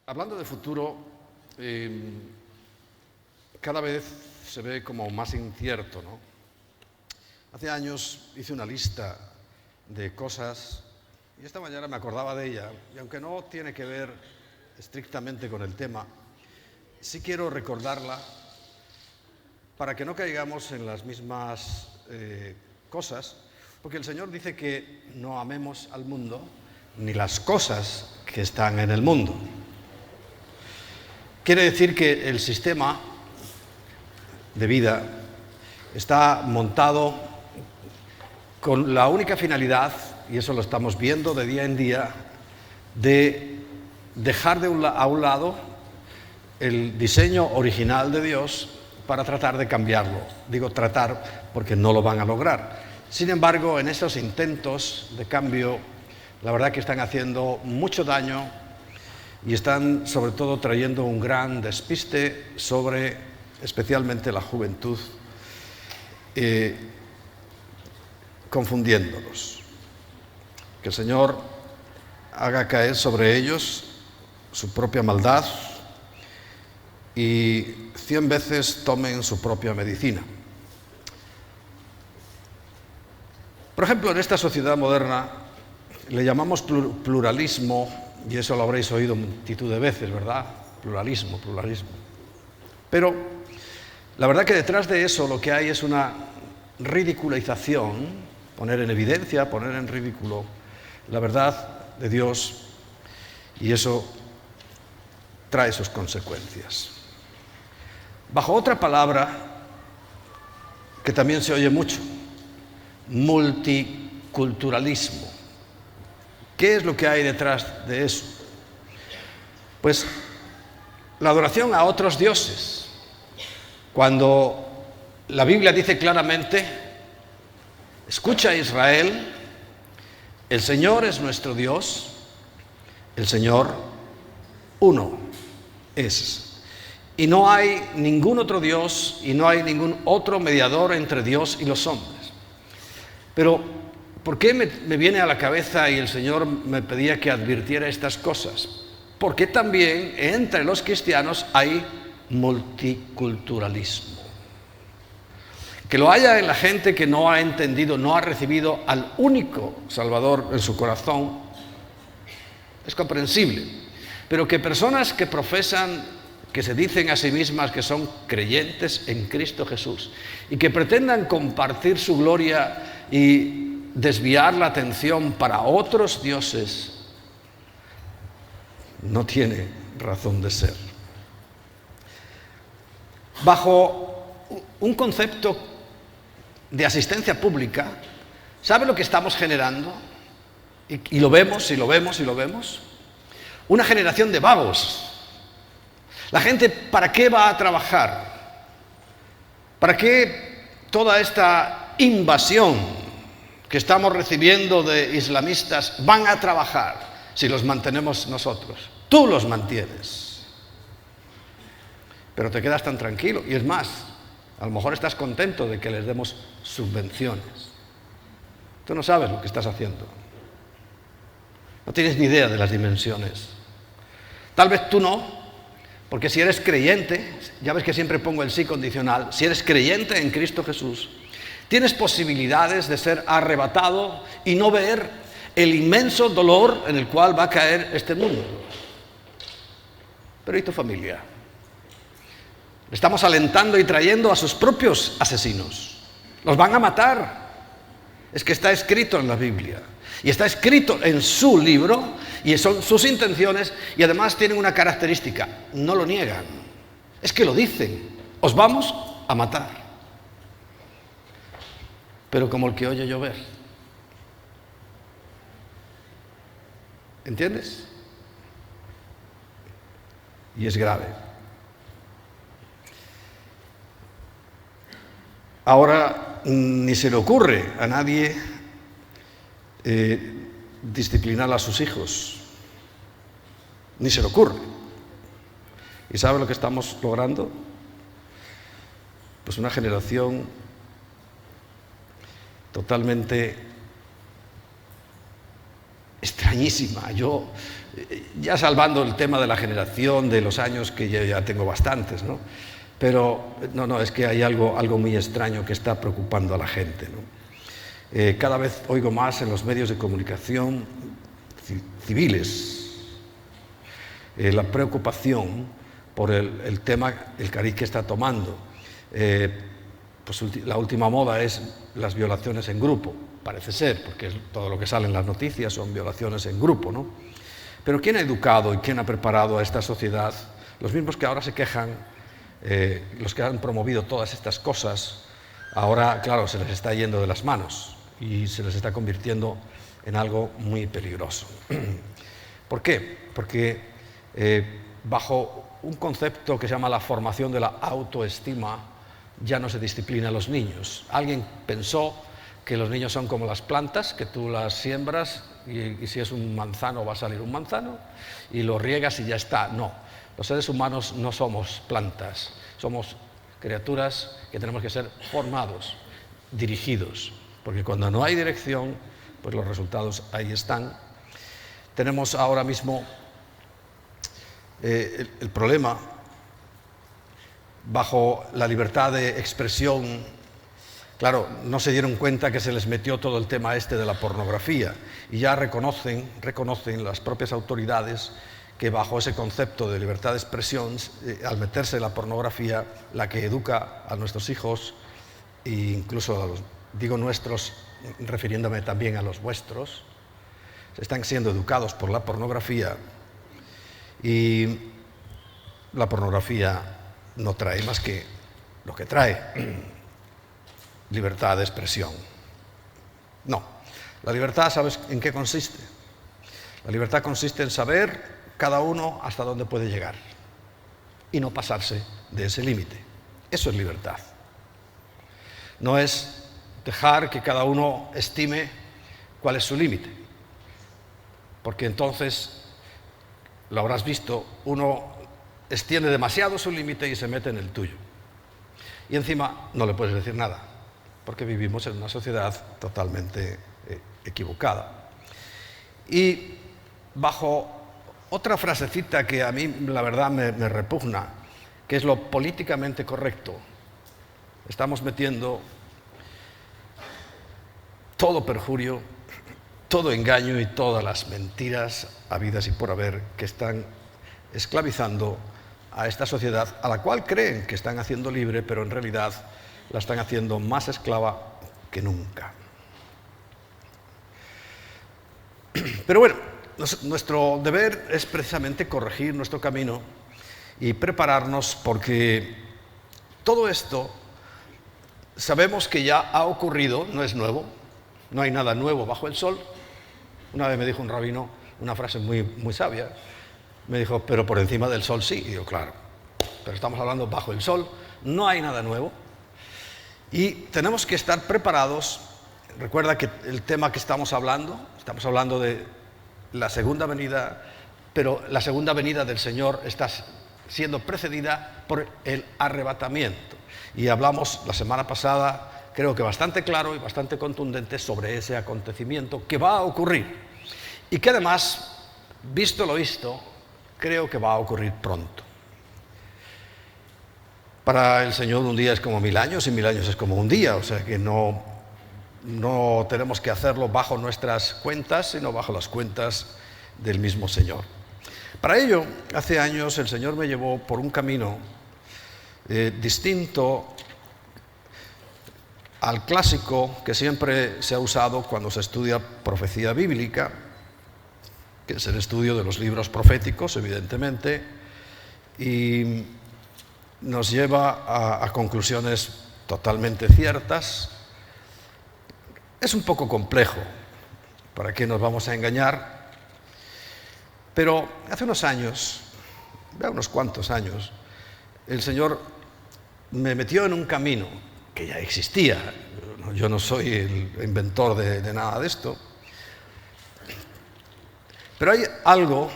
Hablando de futuro, cada vez se ve como más incierto, ¿no? Hace años hice una lista de cosas y esta mañana me acordaba de ella, y aunque no tiene que ver estrictamente con el tema, sí quiero recordarla para que no caigamos en las mismas cosas, porque el Señor dice que no amemos al mundo ni las cosas que están en el mundo. Quiere decir que el sistema de vida está montado con la única finalidad, y eso lo estamos viendo de día en día, de dejar a un lado el diseño original de Dios para tratar de cambiarlo. Digo tratar porque no lo van a lograr. Sin embargo, en esos intentos de cambio, la verdad que están haciendo mucho daño y están sobre todo trayendo un gran despiste sobre especialmente la juventud, confundiéndolos. Que el Señor haga caer sobre ellos su propia maldad y 100 veces tomen su propia medicina. Por ejemplo, en esta sociedad moderna le llamamos pluralismo, y eso lo habréis oído multitud de veces, ¿verdad? Pluralismo. Pero la verdad que detrás de eso lo que hay es una ridiculización, poner en evidencia, poner en ridículo la verdad de Dios, y eso trae sus consecuencias. Bajo otra palabra que también se oye mucho, multiculturalismo. ¿Qué es lo que hay detrás de eso? Pues la adoración a otros dioses. Cuando la Biblia dice claramente, escucha Israel, el Señor es nuestro Dios, el Señor uno es. Y no hay ningún otro Dios y no hay ningún otro mediador entre Dios y los hombres. Pero ¿por qué me viene a la cabeza y el Señor me pedía que advirtiera estas cosas? Porque también entre los cristianos hay multiculturalismo. Que lo haya en la gente que no ha entendido, no ha recibido al único Salvador en su corazón, es comprensible. Pero que personas que profesan, que se dicen a sí mismas que son creyentes en Cristo Jesús y que pretendan compartir su gloria y desviar la atención para otros dioses, no tiene razón de ser. Bajo un concepto de asistencia pública, ¿sabe lo que estamos generando? Y lo vemos. Una generación de vagos. La gente, ¿para qué va a trabajar? ¿Para qué toda esta invasión que estamos recibiendo de islamistas van a trabajar si los mantenemos nosotros? Tú los mantienes. Pero te quedas tan tranquilo. Y es más, a lo mejor estás contento de que les demos subvenciones. Tú no sabes lo que estás haciendo. No tienes ni idea de las dimensiones. Tal vez tú no, porque si eres creyente, ya ves que siempre pongo el sí condicional, si eres creyente en Cristo Jesús, tienes posibilidades de ser arrebatado y no ver el inmenso dolor en el cual va a caer este mundo. Pero ¿y tu familia? Le estamos alentando y trayendo a sus propios asesinos. Los van a matar. Es que está escrito en la Biblia. Y está escrito en su libro, y son sus intenciones, y además tienen una característica, no lo niegan. Es que lo dicen, os vamos a matar. Pero como el que oye llover. ¿Entiendes? Y es grave. Ahora ni se le ocurre a nadie disciplinar a sus hijos. Ni se le ocurre. ¿Y sabe lo que estamos logrando? Pues una generación totalmente extrañísima. Yo, ya salvando el tema de la generación, de los años, que ya tengo bastantes, ¿no? Pero no, es que hay algo muy extraño que está preocupando a la gente, ¿no? Cada vez oigo más en los medios de comunicación civiles la preocupación por el tema, el cariz que está tomando. Pues la última moda es las violaciones en grupo, parece ser, porque todo lo que sale en las noticias son violaciones en grupo, ¿no? Pero ¿quién ha educado y quién ha preparado a esta sociedad? Los mismos que ahora se quejan, los que han promovido todas estas cosas, ahora, claro, se les está yendo de las manos y se les está convirtiendo en algo muy peligroso. ¿Por qué? Porque bajo un concepto que se llama la formación de la autoestima, ya no se disciplina a los niños. Alguien pensó que los niños son como las plantas, que tú las siembras y si es un manzano va a salir un manzano y lo riegas y ya está. No, los seres humanos no somos plantas, somos criaturas que tenemos que ser formados, dirigidos, porque cuando no hay dirección, pues los resultados ahí están. Tenemos ahora mismo el problema bajo la libertad de expresión. Claro, no se dieron cuenta que se les metió todo el tema este de la pornografía y ya reconocen las propias autoridades que bajo ese concepto de libertad de expresión, al meterse la pornografía, la que educa a nuestros hijos, e incluso a los, digo nuestros, refiriéndome también a los vuestros, están siendo educados por la pornografía y la pornografía no trae más que lo que trae, libertad de expresión. No, la libertad, ¿sabes en qué consiste? La libertad consiste en saber cada uno hasta dónde puede llegar y no pasarse de ese límite. Eso es libertad. No es dejar que cada uno estime cuál es su límite, porque entonces, lo habrás visto, uno extiende demasiado su límite y se mete en el tuyo. Y encima no le puedes decir nada, porque vivimos en una sociedad totalmente equivocada. Y bajo otra frasecita que a mí la verdad me repugna, que es lo políticamente correcto, estamos metiendo todo perjurio, todo engaño y todas las mentiras habidas y por haber que están esclavizando a esta sociedad, a la cual creen que están haciendo libre, pero en realidad la están haciendo más esclava que nunca. Pero bueno, nuestro deber es precisamente corregir nuestro camino y prepararnos, porque todo esto sabemos que ya ha ocurrido, no es nuevo, no hay nada nuevo bajo el sol. Una vez me dijo un rabino una frase muy sabia, me dijo, pero por encima del sol sí. Y yo, claro, pero estamos hablando bajo el sol, no hay nada nuevo. Y tenemos que estar preparados. Recuerda que el tema que estamos hablando de la segunda venida, pero la segunda venida del Señor está siendo precedida por el arrebatamiento. Y hablamos la semana pasada, creo que bastante claro y bastante contundente, sobre ese acontecimiento que va a ocurrir. Y que además, visto lo visto, creo que va a ocurrir pronto. Para el Señor un día es como 1000 años y 1000 años es como un día, o sea que no tenemos que hacerlo bajo nuestras cuentas, sino bajo las cuentas del mismo Señor. Para ello, hace años el Señor me llevó por un camino distinto al clásico que siempre se ha usado cuando se estudia profecía bíblica, que es el estudio de los libros proféticos, evidentemente, y nos lleva a conclusiones totalmente ciertas. Es un poco complejo, ¿para qué nos vamos a engañar? Pero hace unos años, unos cuantos años, el Señor me metió en un camino que ya existía. Yo no soy el inventor de nada de esto. Pero hay algo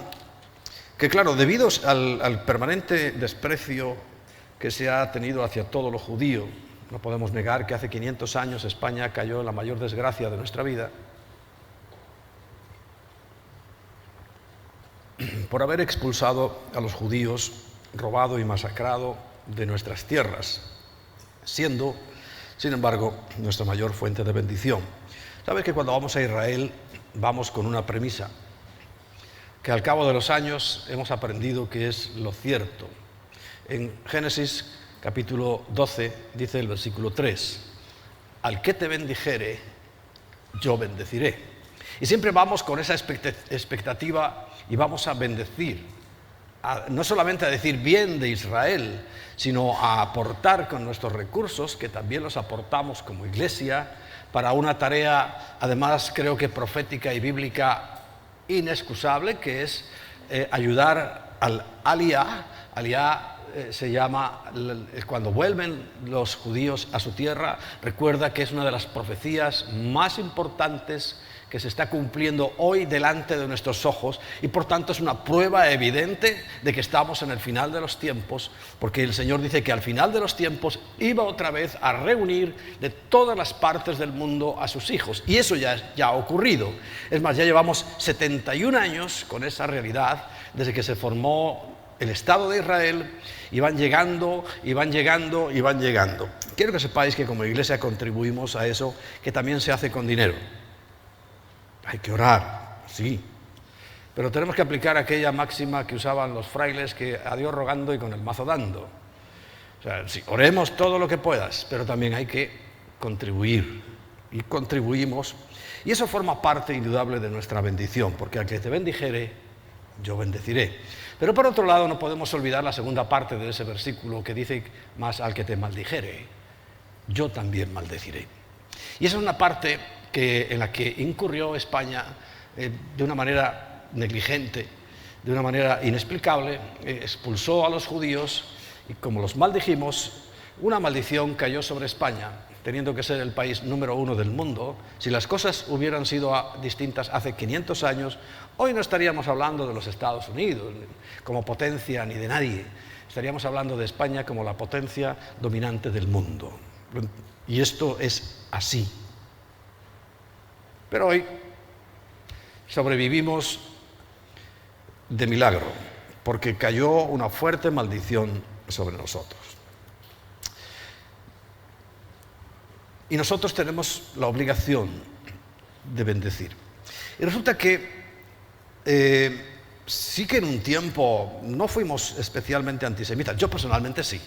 que, claro, debido al permanente desprecio que se ha tenido hacia todo lo judío, no podemos negar que hace 500 años España cayó en la mayor desgracia de nuestra vida. por haber expulsado a los judíos, robado y masacrado de nuestras tierras, siendo, sin embargo, nuestra mayor fuente de bendición. ¿Sabes que cuando vamos a Israel vamos con una premisa? Que al cabo de los años hemos aprendido que es lo cierto. En Génesis capítulo 12 dice el versículo 3, al que te bendijere, yo bendeciré. Y siempre vamos con esa expectativa y vamos a bendecir, no solamente a decir bien de Israel, sino a aportar con nuestros recursos, que también los aportamos como iglesia, para una tarea, además creo que profética y bíblica inexcusable, que es ayudar al Aliyah. Aliyah se llama, cuando vuelven los judíos a su tierra, recuerda que es una de las profecías más importantes que se está cumpliendo hoy delante de nuestros ojos, y por tanto es una prueba evidente de que estamos en el final de los tiempos, porque el Señor dice que al final de los tiempos iba otra vez a reunir de todas las partes del mundo a sus hijos, y eso ya ha ocurrido. Es más, ya llevamos 71 años con esa realidad desde que se formó el Estado de Israel, y van llegando, y van llegando, y van llegando. Quiero que sepáis que como iglesia contribuimos a eso, que también se hace con dinero. Hay que orar, sí, pero tenemos que aplicar aquella máxima que usaban los frailes, que a Dios rogando y con el mazo dando. O sea, sí, oremos todo lo que puedas, pero también hay que contribuir, y contribuimos, y eso forma parte indudable de nuestra bendición, porque al que te bendijere, yo bendeciré. Pero por otro lado no podemos olvidar la segunda parte de ese versículo que dice, más al que te maldijere, yo también maldeciré. Y esa es una parte en la que incurrió España de una manera negligente, de una manera inexplicable, expulsó a los judíos, y como los maldijimos, una maldición cayó sobre España, teniendo que ser el país número 1 del mundo. Si las cosas hubieran sido distintas hace 500 años, hoy no estaríamos hablando de los Estados Unidos como potencia ni de nadie, estaríamos hablando de España como la potencia dominante del mundo. Y esto es así. Pero hoy sobrevivimos de milagro, porque cayó una fuerte maldición sobre nosotros. Y nosotros tenemos la obligación de bendecir. Y resulta que sí que en un tiempo no fuimos especialmente antisemitas. Yo personalmente sí.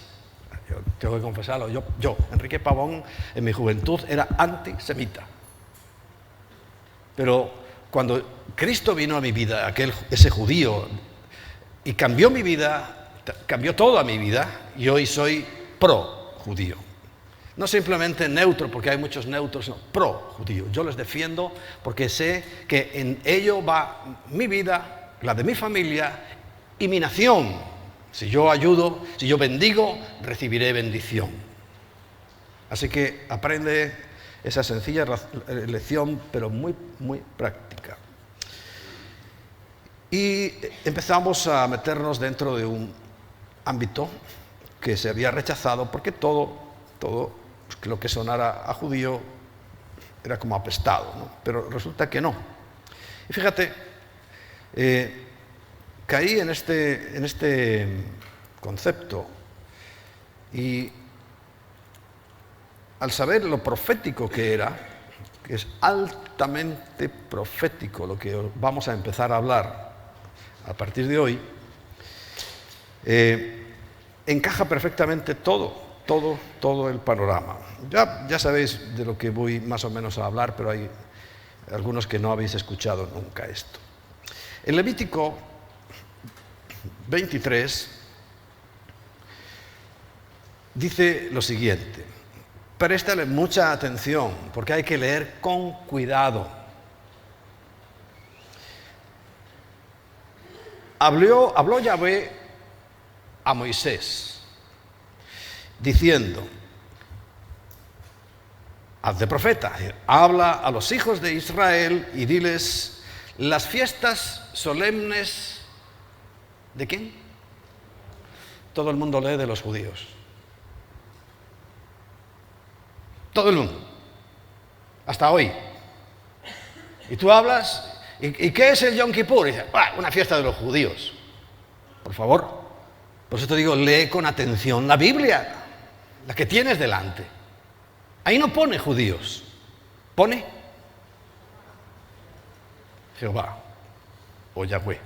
Yo tengo que confesarlo. Yo, Enrique Pavón, en mi juventud era antisemita. Pero cuando Cristo vino a mi vida, ese judío, y cambió mi vida, cambió toda mi vida, y hoy soy pro-judío. No simplemente neutro, porque hay muchos neutros, sino pro-judío. Yo les defiendo porque sé que en ello va mi vida, la de mi familia y mi nación. Si yo ayudo, si yo bendigo, recibiré bendición. Así que aprende esa sencilla lección, pero muy, muy práctica. Y empezamos a meternos dentro de un ámbito que se había rechazado, porque todo lo que sonara a judío era como apestado, ¿no? Pero resulta que no. Y fíjate, caí en este concepto, y al saber lo profético que era, que es altamente profético lo que vamos a empezar a hablar a partir de hoy, encaja perfectamente todo el panorama. Ya sabéis de lo que voy más o menos a hablar, pero hay algunos que no habéis escuchado nunca esto. En Levítico 23 dice lo siguiente. Préstale mucha atención, porque hay que leer con cuidado. Habló Yahvé a Moisés, diciendo, haz de profeta, habla a los hijos de Israel y diles, las fiestas solemnes, ¿de quién? Todo el mundo lee de los judíos. Todo el mundo, hasta hoy. Y tú hablas ¿Y qué es el Yom Kippur? Y dice, una fiesta de los judíos. Por favor, por eso te digo, lee con atención la Biblia, la que tienes delante. Ahí no pone judíos, pone Jehová o Yahweh.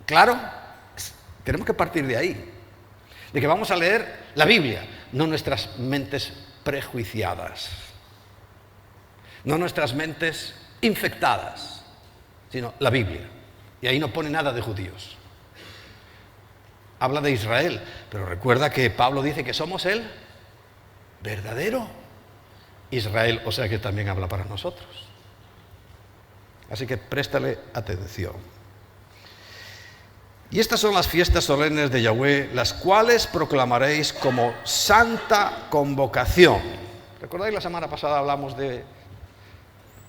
Claro, tenemos que partir de ahí, de que vamos a leer la Biblia, no nuestras mentes prejuiciadas, no nuestras mentes infectadas, sino la Biblia. Y ahí no pone nada de judíos. Habla de Israel, pero recuerda que Pablo dice que somos el verdadero Israel, o sea que también habla para nosotros. Así que préstale atención. Y estas son las fiestas solemnes de Yahweh, las cuales proclamaréis como santa convocación. ¿Recordáis la semana pasada hablamos de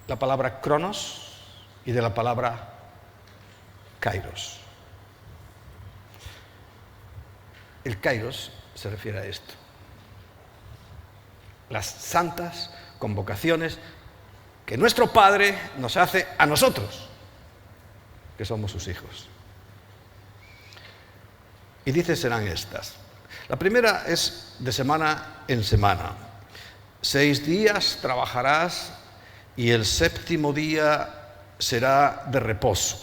la palabra cronos y de la palabra kairos? El kairos se refiere a esto. Las santas convocaciones que nuestro Padre nos hace a nosotros, que somos sus hijos. Y dice, serán estas. La primera es de semana en semana. 6 días trabajarás y el 7º día será de reposo.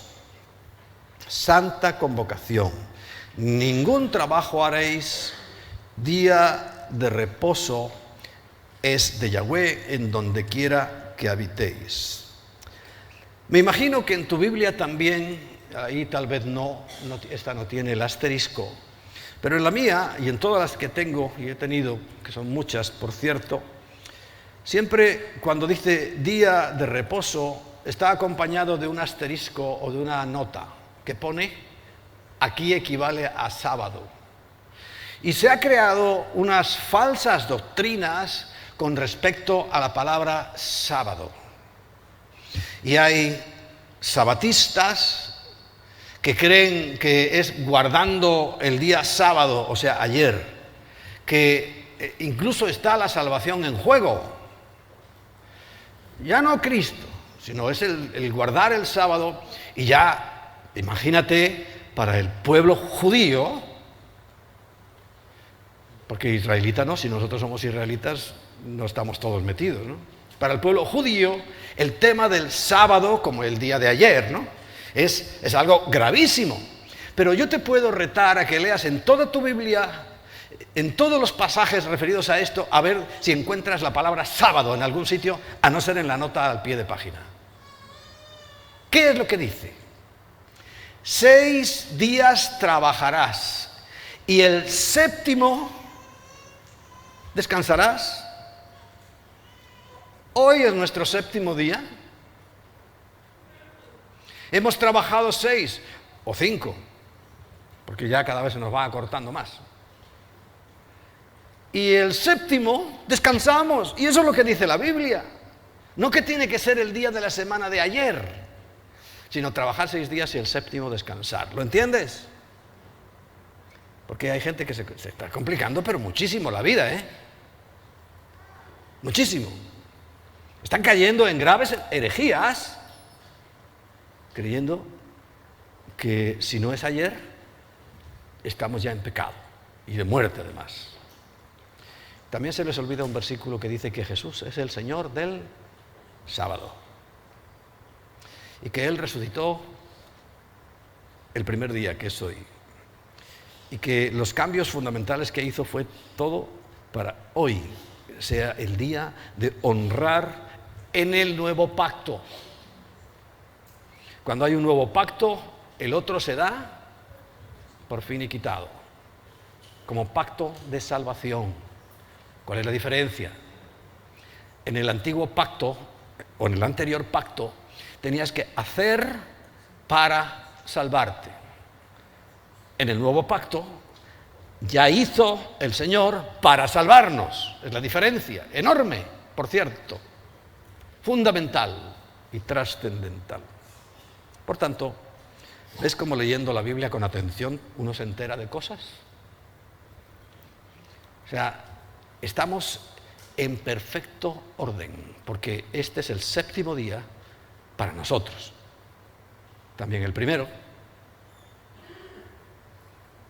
Santa convocación. Ningún trabajo haréis, día de reposo es de Yahweh en donde quiera que habitéis. Me imagino que en tu Biblia también, ahí tal vez esta no tiene el asterisco, pero en la mía y en todas las que tengo y he tenido, que son muchas por cierto, siempre cuando dice día de reposo está acompañado de un asterisco o de una nota que pone aquí equivale a sábado. Y se ha creado unas falsas doctrinas con respecto a la palabra sábado. Y hay sabatistas que creen que es guardando el día sábado, o sea, ayer, que incluso está la salvación en juego. Ya no Cristo, sino es el guardar el sábado. Y ya, imagínate, para el pueblo judío, porque israelita no, si nosotros somos israelitas no estamos todos metidos, ¿no? Para el pueblo judío, el tema del sábado, como el día de ayer, ¿no? Es algo gravísimo. Pero yo te puedo retar a que leas en toda tu Biblia, en todos los pasajes referidos a esto, a ver si encuentras la palabra sábado en algún sitio, a no ser en la nota al pie de página. ¿Qué es lo que dice? 6 días trabajarás y el 7º descansarás. Hoy es nuestro 7º día. Hemos trabajado 6 o 5, porque ya cada vez se nos va acortando más. Y el 7º descansamos, y eso es lo que dice la Biblia. No que tiene que ser el día de la semana de ayer, sino trabajar 6 días y el 7º descansar. ¿Lo entiendes? Porque hay gente que se está complicando, pero muchísimo la vida, ¿eh? Muchísimo. Están cayendo en graves herejías, creyendo que si no es ayer, estamos ya en pecado y de muerte además. También se les olvida un versículo que dice que Jesús es el Señor del sábado y que Él resucitó el primer día, que es hoy, y que los cambios fundamentales que hizo fue todo para hoy sea el día de honrar en el nuevo pacto. Cuando hay un nuevo pacto, el otro se da por finiquitado, como pacto de salvación. ¿Cuál es la diferencia? En el antiguo pacto, o en el anterior pacto, tenías que hacer para salvarte. En el nuevo pacto, ya hizo el Señor para salvarnos. Es la diferencia, enorme, por cierto, fundamental y trascendental. Por tanto, ¿ves cómo leyendo la Biblia con atención uno se entera de cosas? O sea, estamos en perfecto orden, porque este es el 7º día para nosotros. También el primero.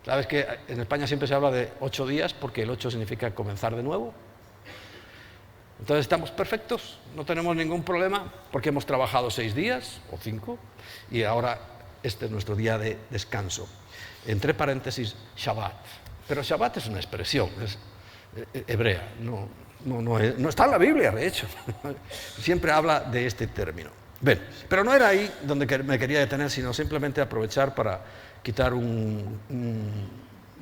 ¿Sabes que en España siempre se habla de 8 días porque el 8 significa comenzar de nuevo? Entonces estamos perfectos, no tenemos ningún problema porque hemos trabajado 6 días o 5 y ahora este es nuestro día de descanso. Entre paréntesis, Shabbat. Pero Shabbat es una expresión, es hebrea, no está en la Biblia, de hecho. Siempre habla de este término. Bien, pero no era ahí donde me quería detener, sino simplemente aprovechar para quitar un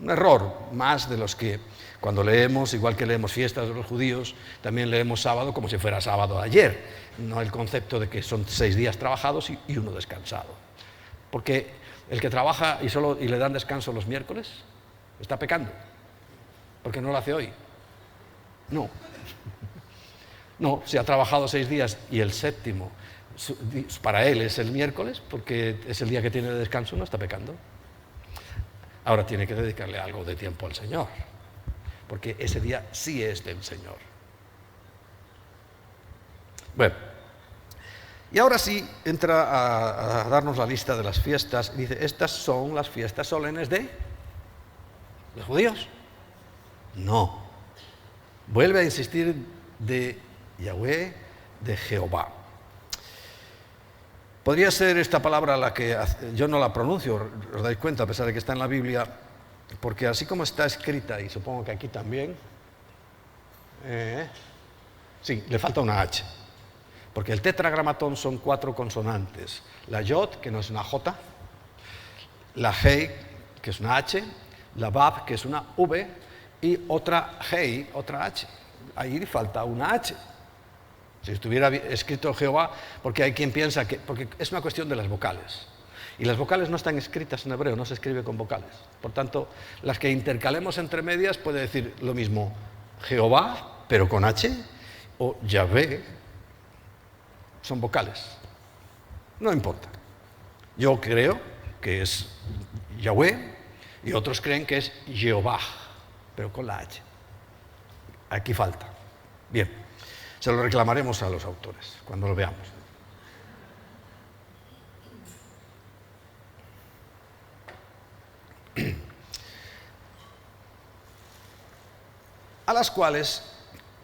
error más de los que cuando leemos, igual que leemos fiestas de los judíos, también leemos sábado como si fuera sábado de ayer, no el concepto de que son 6 días trabajados y uno descansado. Porque el que trabaja y le dan descanso los miércoles, está pecando, porque no lo hace hoy. No, si ha trabajado 6 días y el séptimo para él es el miércoles, porque es el día que tiene de descanso, no está pecando. Ahora tiene que dedicarle algo de tiempo al Señor, porque ese día sí es del Señor. Bueno, y ahora sí entra a darnos la lista de las fiestas y dice, estas son las fiestas solemnes de los judíos. No, vuelve a insistir de Yahweh, de Jehová. Podría ser esta palabra la que yo no la pronuncio, os dais cuenta, a pesar de que está en la Biblia, porque así como está escrita, y supongo que aquí también, sí, le falta una H, porque el tetragramatón son 4 consonantes, la Yod, que no es una J, la Hei, que es una H, la Vav, que es una V, y otra Hei, otra H, ahí falta una H. Si estuviera escrito Jehová, porque hay quien piensa que... Porque es una cuestión de las vocales. Y las vocales no están escritas en hebreo, no se escribe con vocales. Por tanto, las que intercalemos entre medias puede decir lo mismo Jehová, pero con H, o Yahvé, son vocales. No importa. Yo creo que es Yahweh y otros creen que es Jehová, pero con la H. Aquí falta. Bien. Se lo reclamaremos a los autores cuando lo veamos. A las cuales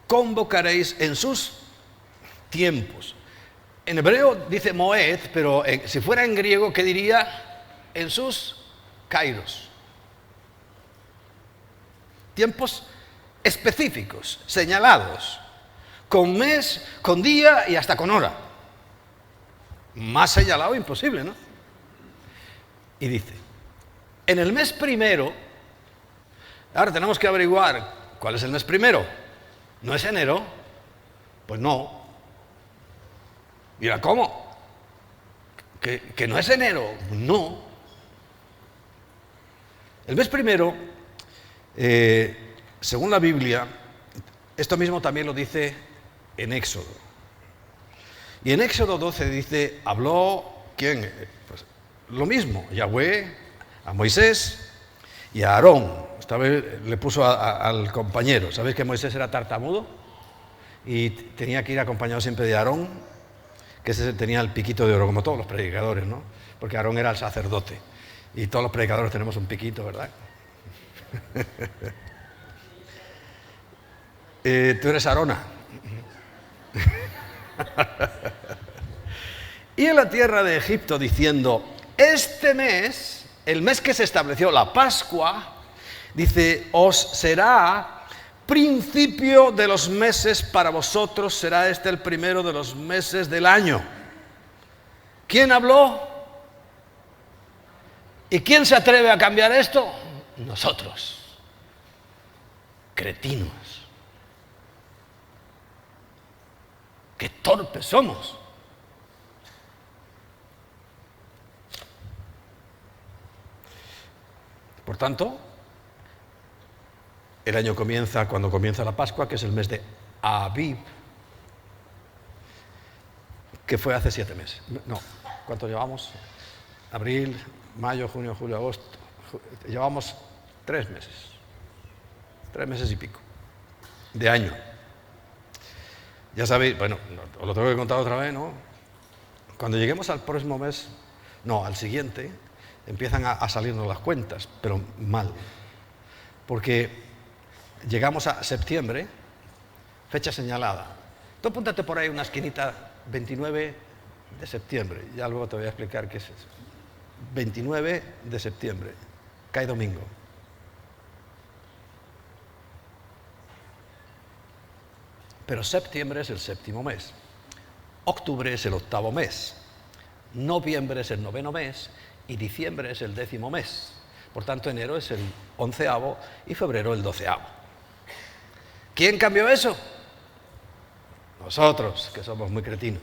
convocaréis en sus tiempos. En hebreo dice Moed, pero si fuera en griego, ¿qué diría? En sus kairos. Tiempos específicos, señalados. Con mes, con día y hasta con hora. Más señalado imposible, ¿no? Y dice, en el mes primero, ahora tenemos que averiguar cuál es el mes primero. ¿No es enero? Pues no. Mira, ¿cómo? ¿Que no es enero? No. El mes primero, según la Biblia, esto mismo también lo dice en Éxodo. Y en Éxodo 12 dice, habló, ¿quién? Pues lo mismo, Yahweh, a Moisés y a Aarón. Esta vez le puso al compañero. ¿Sabéis que Moisés era tartamudo? Y tenía que ir acompañado siempre de Aarón, que ese tenía el piquito de oro, como todos los predicadores, ¿no? Porque Aarón era el sacerdote. Y todos los predicadores tenemos un piquito, ¿verdad? Tú eres Aarona. Y en la tierra de Egipto diciendo, este mes, el mes que se estableció, la Pascua, dice, os será principio de los meses para vosotros, será este el primero de los meses del año. ¿Quién habló? ¿Y quién se atreve a cambiar esto? Nosotros, cretinos. ¡Qué torpes somos! Por tanto, el año comienza cuando comienza la Pascua, que es el mes de Abib, que fue hace 7 meses. No, ¿cuánto llevamos? Abril, mayo, junio, julio, agosto. Llevamos 3 meses. 3 meses y pico de año. Ya sabéis, bueno, os lo tengo que contar otra vez, ¿no? Cuando lleguemos al próximo mes, no, al siguiente, empiezan a salirnos las cuentas, pero mal. Porque llegamos a septiembre, fecha señalada. Tú apúntate por ahí una esquinita, 29 de septiembre. Ya luego te voy a explicar qué es eso. 29 de septiembre, cae domingo. Pero septiembre es el séptimo mes. Octubre es el octavo mes. Noviembre es el noveno mes. Y diciembre es el 10º mes. Por tanto, enero es el 11º y febrero el 12º. ¿Quién cambió eso? Nosotros, que somos muy cretinos.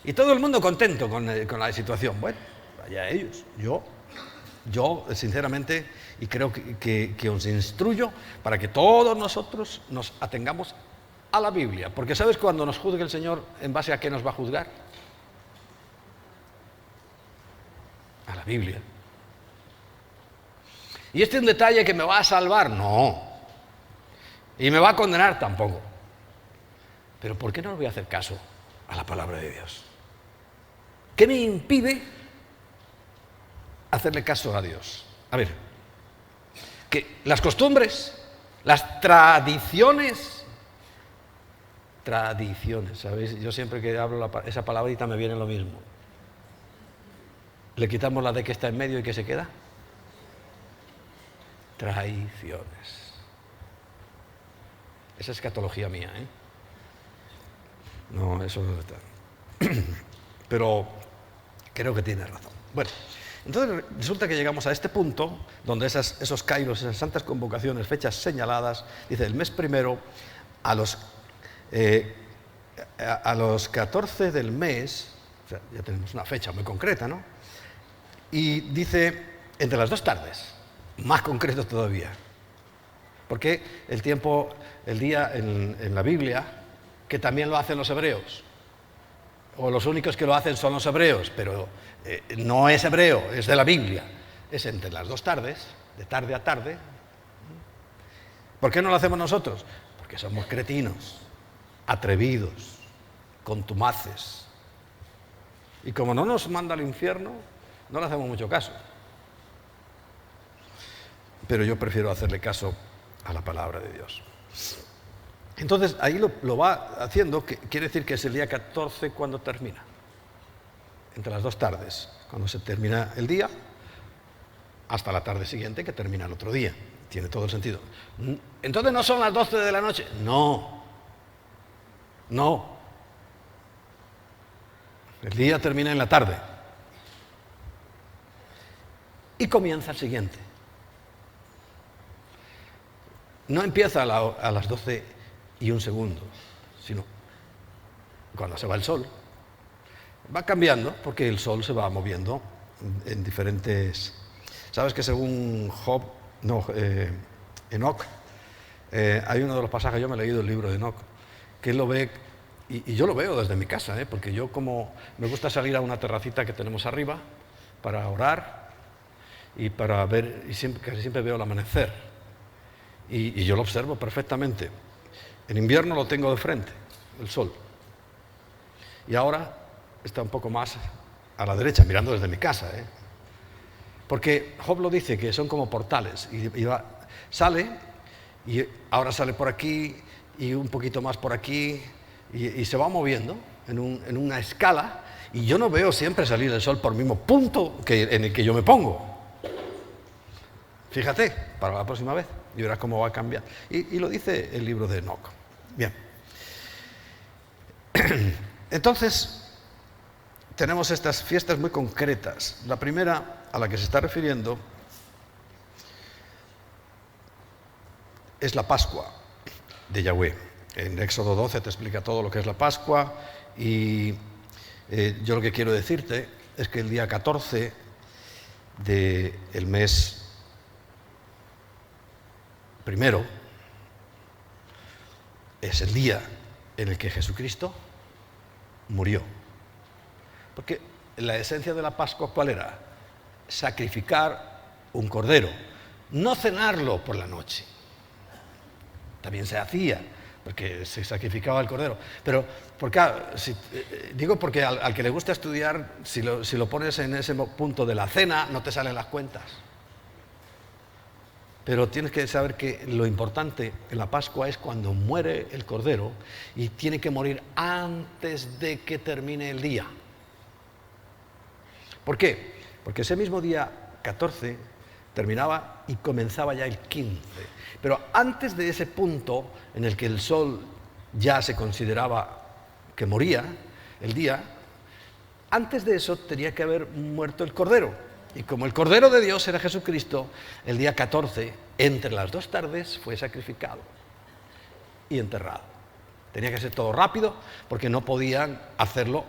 Y todo el mundo contento con la situación. Bueno, vaya ellos. Yo, sinceramente, y creo que os instruyo para que todos nosotros nos atengamos a la Biblia. Porque ¿sabes cuando nos juzgue el Señor, en base a qué nos va a juzgar? A la Biblia. ¿Y este es un detalle que me va a salvar? No. ¿Y me va a condenar? Tampoco. Pero ¿por qué no le voy a hacer caso a la palabra de Dios? ¿Qué me impide hacerle caso a Dios? A ver, que las costumbres, las tradiciones, ¿sabéis? Yo siempre que hablo esa palabrita me viene lo mismo. Le quitamos la de que está en medio y que se queda. Traiciones. Esa es escatología mía, ¿eh? No, eso no está. Pero creo que tiene razón. Bueno, entonces resulta que llegamos a este punto donde esos kairos, esas santas convocaciones, fechas señaladas, dice el mes primero a los 14 del mes, o sea, ya tenemos una fecha muy concreta, ¿no? Y dice entre las 2 tardes, más concreto todavía. Porque el día en la Biblia, que también lo hacen los hebreos, o los únicos que lo hacen son los hebreos, pero no es hebreo, es de la Biblia, es entre las 2 tardes, de tarde a tarde. ¿Por qué no lo hacemos nosotros? Porque somos cretinos, atrevidos, contumaces. Y como no nos manda al infierno, no le hacemos mucho caso. Pero yo prefiero hacerle caso a la palabra de Dios. Entonces, ahí lo va haciendo, que quiere decir que es el día 14 cuando termina. Entre las 2 tardes, cuando se termina el día, hasta la tarde siguiente, que termina el otro día. Tiene todo el sentido. Entonces, ¿no son las 12 de la noche? No. El día termina en la tarde. Y comienza el siguiente. No empieza a las 12:01, sino cuando se va el sol. Va cambiando porque el sol se va moviendo en diferentes... ¿Sabes que según Enoc, hay uno de los pasajes, yo me he leído el libro de Enoc, que él lo ve, y yo lo veo desde mi casa, porque yo como me gusta salir a una terracita que tenemos arriba para orar y para ver, y casi siempre veo el amanecer, y yo lo observo perfectamente. En invierno lo tengo de frente, el sol, y ahora está un poco más a la derecha, mirando desde mi casa, porque Job lo dice, que son como portales, y sale, y ahora sale por aquí, y un poquito más por aquí, y se va moviendo en una escala, y yo no veo siempre salir el sol por el mismo punto en el que yo me pongo. Fíjate, para la próxima vez, y verás cómo va a cambiar. Y lo dice el libro de Enoc. Bien. Entonces, tenemos estas fiestas muy concretas. La primera a la que se está refiriendo es la Pascua de Yahweh. En Éxodo 12 te explica todo lo que es la Pascua, y yo lo que quiero decirte es que el día 14 del mes primero es el día en el que Jesucristo murió. Porque la esencia de la Pascua, ¿cuál era? Sacrificar un cordero, no cenarlo por la noche. También se hacía, porque se sacrificaba el cordero. Pero, digo porque al que le gusta estudiar, si lo pones en ese punto de la cena, no te salen las cuentas. Pero tienes que saber que lo importante en la Pascua es cuando muere el cordero y tiene que morir antes de que termine el día. ¿Por qué? Porque ese mismo día 14 terminaba y comenzaba ya el 15. Pero antes de ese punto en el que el sol ya se consideraba que moría, el día, antes de eso tenía que haber muerto el cordero. Y como el Cordero de Dios era Jesucristo, el día 14, entre las 2 tardes, fue sacrificado y enterrado. Tenía que ser todo rápido porque no podían hacerlo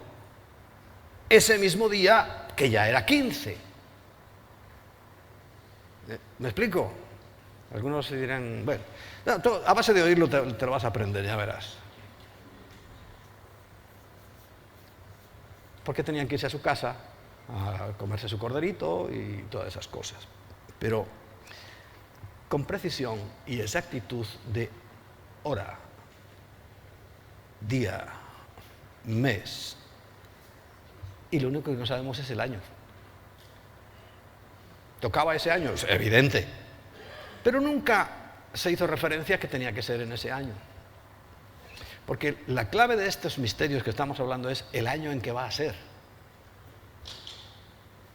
ese mismo día que ya era 15. ¿Me explico? Algunos se dirán, bueno, a base de oírlo te lo vas a aprender, ya verás. Porque tenían que irse a su casa a comerse su corderito y todas esas cosas. Pero con precisión y exactitud de hora, día, mes, y lo único que no sabemos es el año. ¿Tocaba ese año? Es evidente. Pero nunca se hizo referencia a que tenía que ser en ese año. Porque la clave de estos misterios que estamos hablando es el año en que va a ser.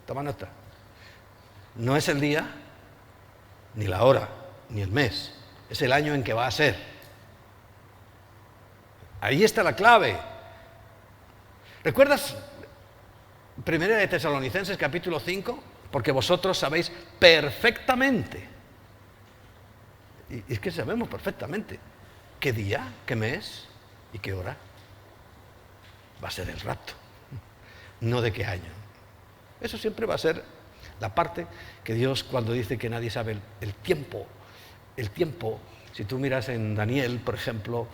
Toma nota. No es el día, ni la hora, ni el mes. Es el año en que va a ser. Ahí está la clave. ¿Recuerdas 1 de Tesalonicenses capítulo 5? Porque vosotros sabéis perfectamente. Y es que sabemos perfectamente qué día, qué mes y qué hora va a ser el rapto. No de qué año. Eso siempre va a ser la parte que Dios, cuando dice que nadie sabe el tiempo, si tú miras en Daniel, por ejemplo,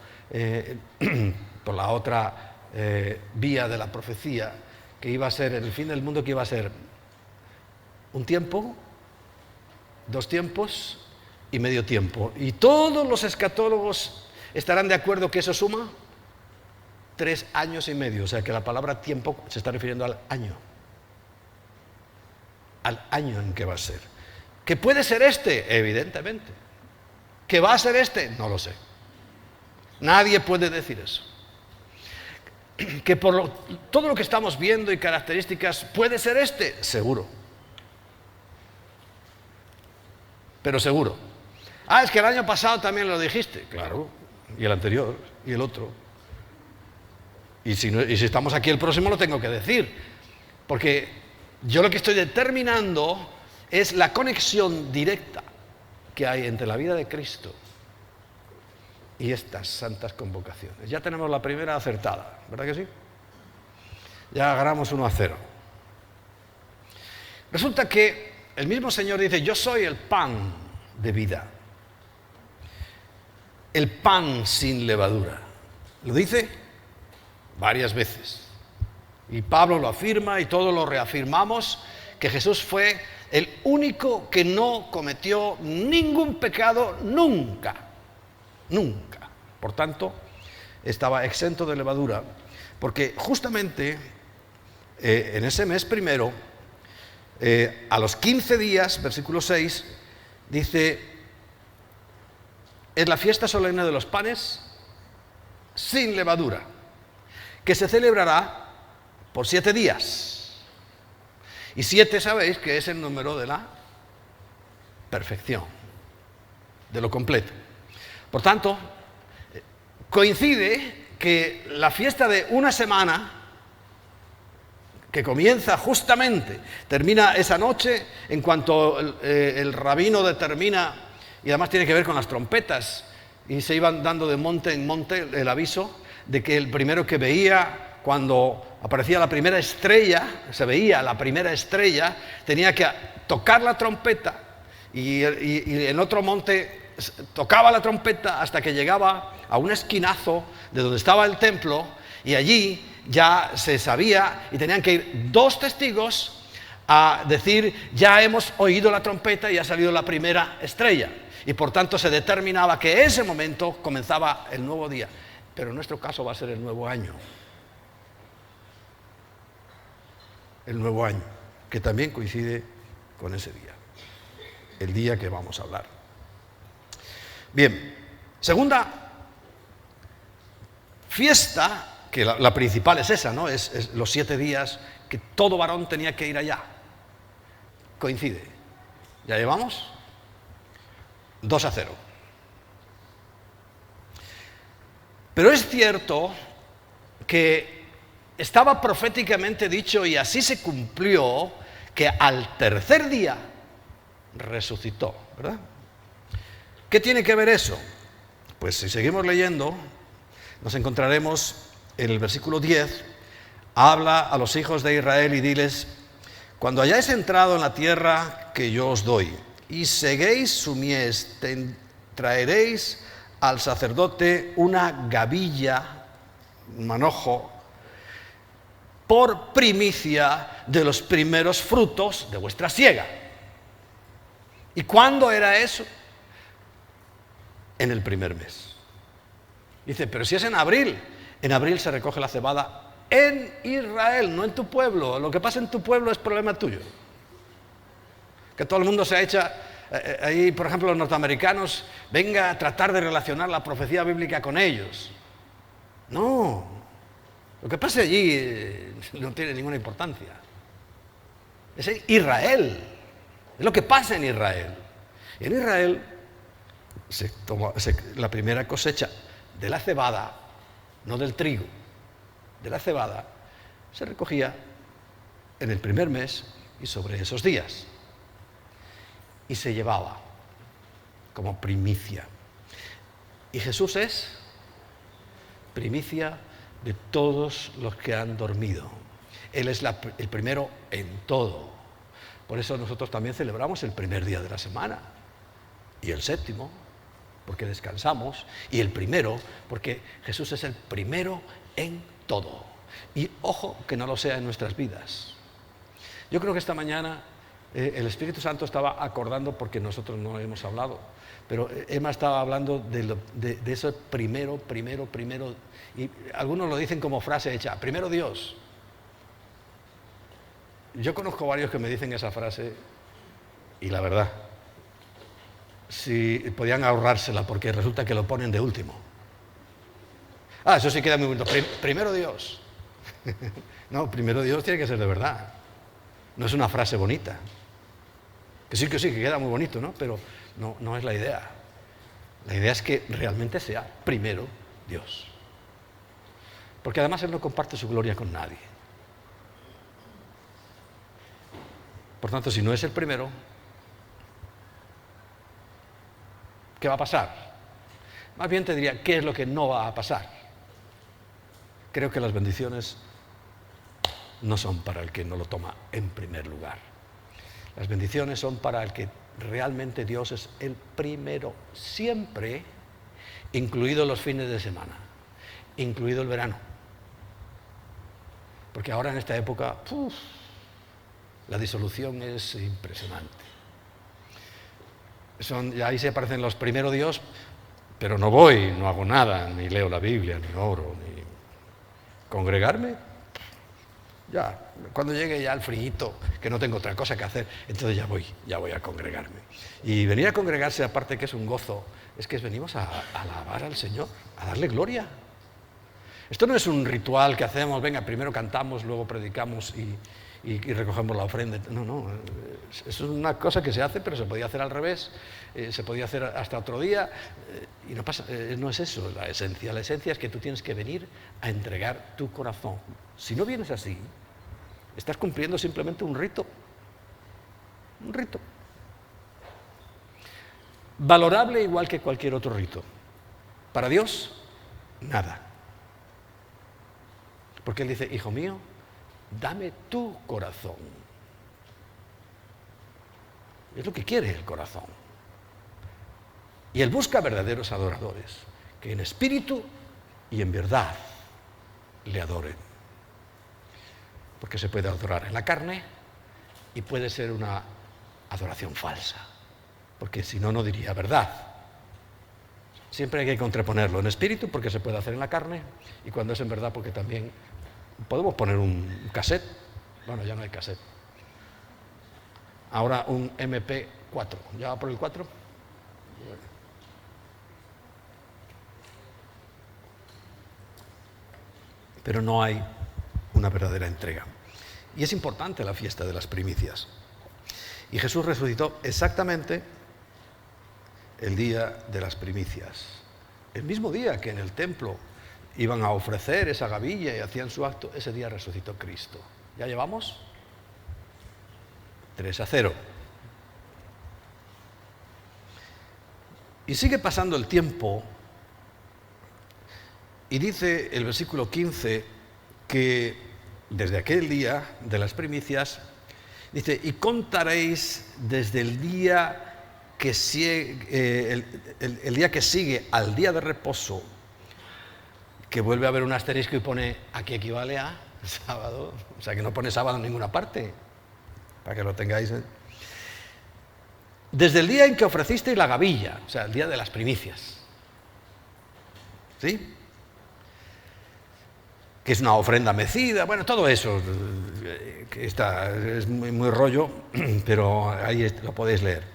por la otra vía de la profecía, que iba a ser el fin del mundo, que iba a ser un tiempo, 2 tiempos y medio tiempo. Y todos los escatólogos estarán de acuerdo que eso suma 3 años y medio. O sea que la palabra tiempo se está refiriendo al año en que va a ser. ¿Que puede ser este? Evidentemente. ¿Que va a ser este? No lo sé. Nadie puede decir eso. ¿Que por todo lo que estamos viendo y características puede ser este? Seguro. Pero seguro. Es que el año pasado también lo dijiste. Claro. Y el anterior, y el otro. Y si estamos aquí el próximo lo tengo que decir. Porque yo lo que estoy determinando es la conexión directa que hay entre la vida de Cristo y estas santas convocaciones. Ya tenemos la primera acertada, ¿verdad que sí? Ya ganamos 1-0. Resulta que el mismo Señor dice, yo soy el pan de vida. El pan sin levadura. Lo dice varias veces. Y Pablo lo afirma y todos lo reafirmamos, que Jesús fue el único que no cometió ningún pecado nunca. Nunca. Por tanto, estaba exento de levadura, porque justamente en ese mes primero, a los 15 días, versículo 6, dice, es la fiesta solemne de los panes sin levadura, que se celebrará por 7 días. Y 7 sabéis que es el número de la perfección, de lo completo. Por tanto, coincide que la fiesta de una semana, que comienza justamente, termina esa noche, en cuanto el rabino determina, y además tiene que ver con las trompetas, y se iban dando de monte en monte el aviso de que el primero que veía, cuando aparecía la primera estrella, se veía la primera estrella, tenía que tocar la trompeta y en otro monte tocaba la trompeta hasta que llegaba a un esquinazo de donde estaba el templo y allí ya se sabía y tenían que ir 2 testigos a decir, ya hemos oído la trompeta y ha salido la primera estrella. y por tanto se determinaba que ese momento comenzaba el nuevo día. Pero en nuestro caso va a ser el nuevo año. El nuevo año, que también coincide con ese día, el día que vamos a hablar. Bien, segunda fiesta, que la principal es esa, ¿no? Es los 7 días que todo varón tenía que ir allá. Coincide. ¿Ya llevamos? 2-0. Pero es cierto que estaba proféticamente dicho, y así se cumplió, que al tercer día resucitó, ¿verdad? ¿Qué tiene que ver eso? Pues si seguimos leyendo, nos encontraremos en el versículo 10, habla a los hijos de Israel y diles: cuando hayáis entrado en la tierra que yo os doy, y seguéis su mies, traeréis al sacerdote una gavilla, un manojo, por primicia de los primeros frutos de vuestra siega. ¿Y cuándo era eso? En el primer mes. Dice, pero si es en abril se recoge la cebada en Israel, no en tu pueblo. Lo que pasa en tu pueblo es problema tuyo. Que todo el mundo se echa, ahí por ejemplo los norteamericanos, venga a tratar de relacionar la profecía bíblica con ellos. No, lo que pasa allí no tiene ninguna importancia. Es en Israel, es lo que pasa en Israel. Y en Israel la primera cosecha de la cebada, no del trigo, de la cebada, se recogía en el primer mes y sobre esos días. Y se llevaba como primicia. Y Jesús es primicia de todos los que han dormido. Él es el primero en todo. Por eso nosotros también celebramos el primer día de la semana y el séptimo, porque descansamos, y el primero, porque Jesús es el primero en todo. Y ojo que no lo sea en nuestras vidas. Yo creo que esta mañana el Espíritu Santo estaba acordando, porque nosotros no hemos hablado, pero Emma estaba hablando de eso primero, y algunos lo dicen como frase hecha, primero Dios. Yo conozco varios que me dicen esa frase, y la verdad, si podían ahorrársela, porque resulta que lo ponen de último. Eso sí queda muy bonito. Primero Dios. No, primero Dios tiene que ser de verdad. No es una frase bonita. Que sí, que queda muy bonito, ¿no? Pero no es la idea. La idea es que realmente sea primero Dios. Porque además Él no comparte su gloria con nadie. Por tanto, si no es el primero, ¿qué va a pasar? Más bien te diría, ¿qué es lo que no va a pasar? Creo que las bendiciones no son para el que no lo toma en primer lugar. Las bendiciones son para el que realmente Dios es el primero, siempre, incluidos los fines de semana, incluido el verano. Porque ahora en esta época, la disolución es impresionante. Ahí se aparecen los primero Dios, pero no voy, no hago nada, ni leo la Biblia, ni oro, ni congregarme. Ya, cuando llegue ya el frío, que no tengo otra cosa que hacer, entonces ya voy a congregarme. Y venir a congregarse, aparte que es un gozo, es que venimos a alabar al Señor, a darle gloria. Esto no es un ritual que hacemos, venga, primero cantamos, luego predicamos y recogemos la ofrenda. No, es una cosa que se hace, pero se podía hacer al revés, se podía hacer hasta otro día, y no pasa, no es eso la esencia. La esencia es que tú tienes que venir a entregar tu corazón. Si no vienes así, estás cumpliendo simplemente un rito. Un rito. Valorable igual que cualquier otro rito. Para Dios, nada. Porque Él dice, hijo mío, dame tu corazón. Es lo que quiere el corazón. Y Él busca verdaderos adoradores, que en espíritu y en verdad le adoren. Porque se puede adorar en la carne y puede ser una adoración falsa. porque si no, no diría verdad. Siempre hay que contraponerlo en espíritu, porque se puede hacer en la carne, y cuando es en verdad, porque también podemos poner un cassette. Bueno, ya no hay cassette. Ahora un MP4. ¿Ya va por el 4? Pero no hay una verdadera entrega. Y es importante la fiesta de las primicias. Y Jesús resucitó exactamente el día de las primicias. El mismo día que en el templo iban a ofrecer esa gavilla y hacían su acto, ese día resucitó Cristo. ¿Ya llevamos? 3-0. Y sigue pasando el tiempo, y dice el versículo 15 que desde aquel día de las primicias, dice, y contaréis desde el día que sigue, el día que sigue al día de reposo, que vuelve a haber un asterisco y pone, aquí equivale a sábado, o sea que no pone sábado en ninguna parte, para que lo tengáis. Desde el día en que ofrecisteis la gavilla, o sea, el día de las primicias, ¿sí? Que es una ofrenda mecida, bueno, todo eso, que es muy rollo, pero ahí lo podéis leer.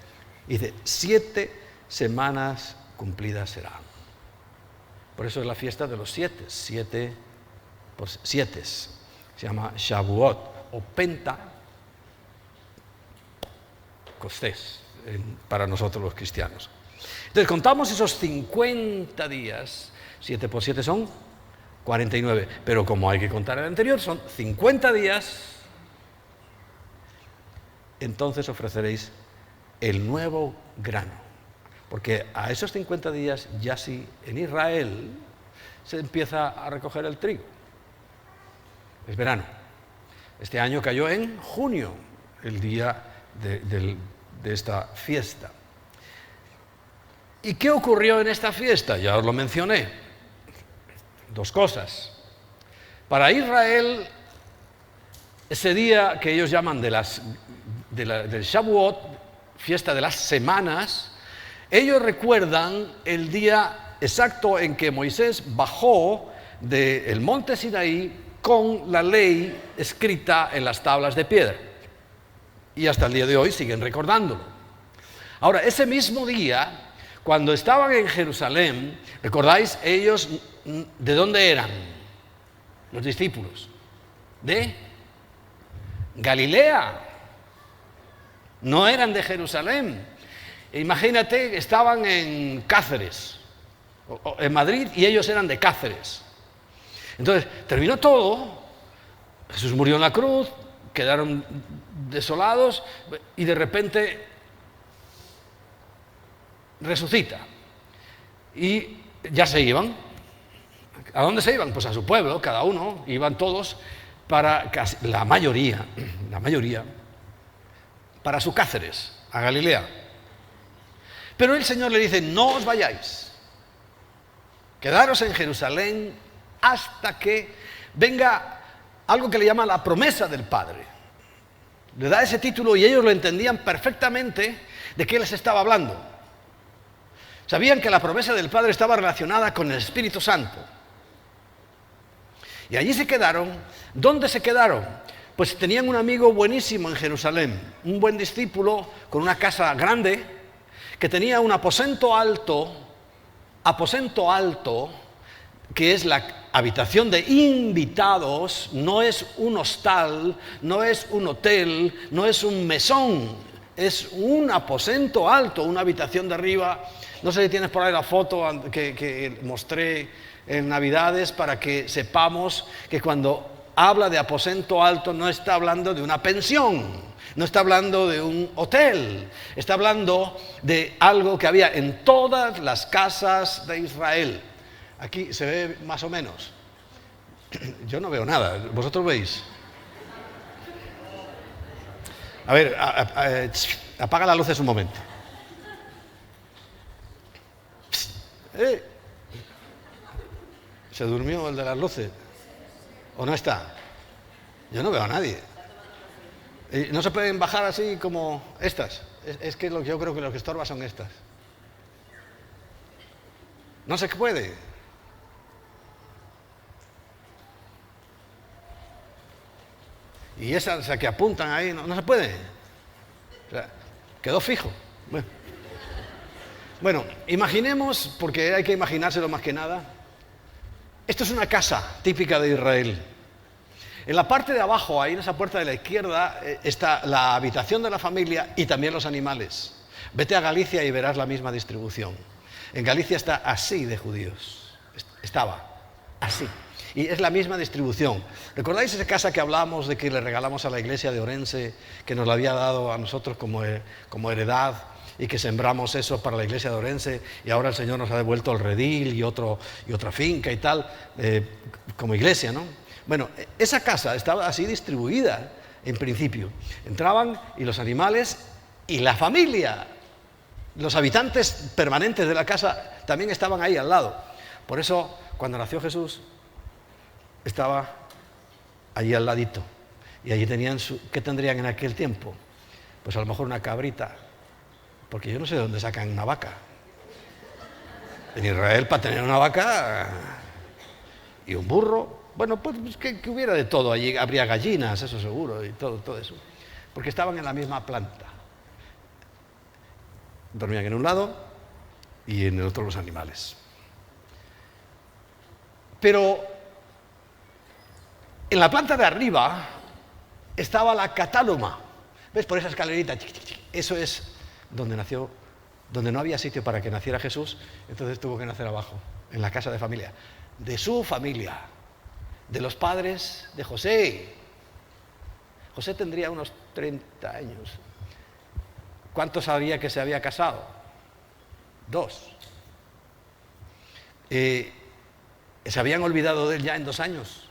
Dice, 7 semanas cumplidas serán. Por eso es la fiesta de los 7, 7 se llama Shavuot o Pentecostés para nosotros los cristianos. Entonces contamos esos 50 días, 7 por 7 son 49, pero como hay que contar el anterior, son 50 días, entonces ofreceréis el nuevo grano. Porque a esos 50 días ya sí, en Israel se empieza a recoger el trigo. Es verano. Este año cayó en junio, el día de esta fiesta. ¿Y qué ocurrió en esta fiesta? Ya os lo mencioné. 2 cosas. Para Israel, ese día que ellos llaman del Shavuot, fiesta de las semanas, ellos recuerdan el día exacto en que Moisés bajó del monte Sinaí con la ley escrita en las tablas de piedra. Y hasta el día de hoy siguen recordándolo. Ahora, ese mismo día, cuando estaban en Jerusalén, ¿recordáis ellos de dónde eran? Los discípulos. De Galilea. No eran de Jerusalén. Imagínate, estaban en Cáceres, o en Madrid, y ellos eran de Cáceres. Entonces, terminó todo, Jesús murió en la cruz, quedaron desolados, y de repente resucita. Y ya se iban. ¿A dónde se iban? Pues a su pueblo, cada uno, iban todos, la mayoría, para su Cáceres, a Galilea. Pero el Señor le dice, no os vayáis, quedaros en Jerusalén hasta que venga algo que le llama la promesa del Padre. Le da ese título y ellos lo entendían perfectamente de qué les estaba hablando. Sabían que la promesa del Padre estaba relacionada con el Espíritu Santo. Y allí se quedaron. ¿Dónde se quedaron? Pues tenían un amigo buenísimo en Jerusalén, un buen discípulo con una casa grande, que tenía un aposento alto, que es la habitación de invitados, no es un hostal, no es un hotel, no es un mesón, es un aposento alto, una habitación de arriba. No sé si tienes por ahí la foto que mostré en Navidades para que sepamos que cuando habla de aposento alto no está hablando de una pensión, no está hablando de un hotel, está hablando de algo que había en todas las casas de Israel. Aquí se ve más o menos. Yo no veo nada, ¿vosotros veis? A ver, apaga las luces un momento. ¿Se durmió el de las luces? ¿O no está? Yo no veo a nadie. ¿No se pueden bajar así como estas? Es que yo creo que lo que estorba son estas. No se puede. Y esas, o sea, que apuntan ahí, no se puede. O sea, quedó fijo. Bueno, imaginemos, porque hay que imaginárselo más que nada. Esto es una casa típica de Israel. En la parte de abajo, ahí en esa puerta de la izquierda, está la habitación de la familia y también los animales. Vete a Galicia y verás la misma distribución. En Galicia está así de judíos. Estaba así. Y es la misma distribución. ¿Recordáis esa casa que hablamos de que le regalamos a la iglesia de Orense, que nos la había dado a nosotros como heredad, y que sembramos eso para la iglesia de Orense, y ahora el Señor nos ha devuelto el redil y otra finca y tal, como iglesia, ¿no? Bueno, esa casa estaba así distribuida en principio. Entraban y los animales y la familia, los habitantes permanentes de la casa también estaban ahí al lado. Por eso, cuando nació Jesús, estaba allí al ladito. Y allí tenían ¿qué tendrían en aquel tiempo? Pues a lo mejor una cabrita, porque yo no sé de dónde sacan una vaca. En Israel, para tener una vaca y un burro, bueno, pues que hubiera de todo allí, habría gallinas, eso seguro, y todo eso, porque estaban en la misma planta. Dormían en un lado y en el otro los animales. Pero en la planta de arriba estaba la catáluma. ¿Ves? Por esa escalerita. Eso es donde nació, donde no había sitio para que naciera Jesús, entonces tuvo que nacer abajo, en la casa de familia, de su familia, de los padres de José. José tendría unos 30 años. ¿Cuántos sabía que se había casado? 2. Se habían olvidado de él ya en 2 años.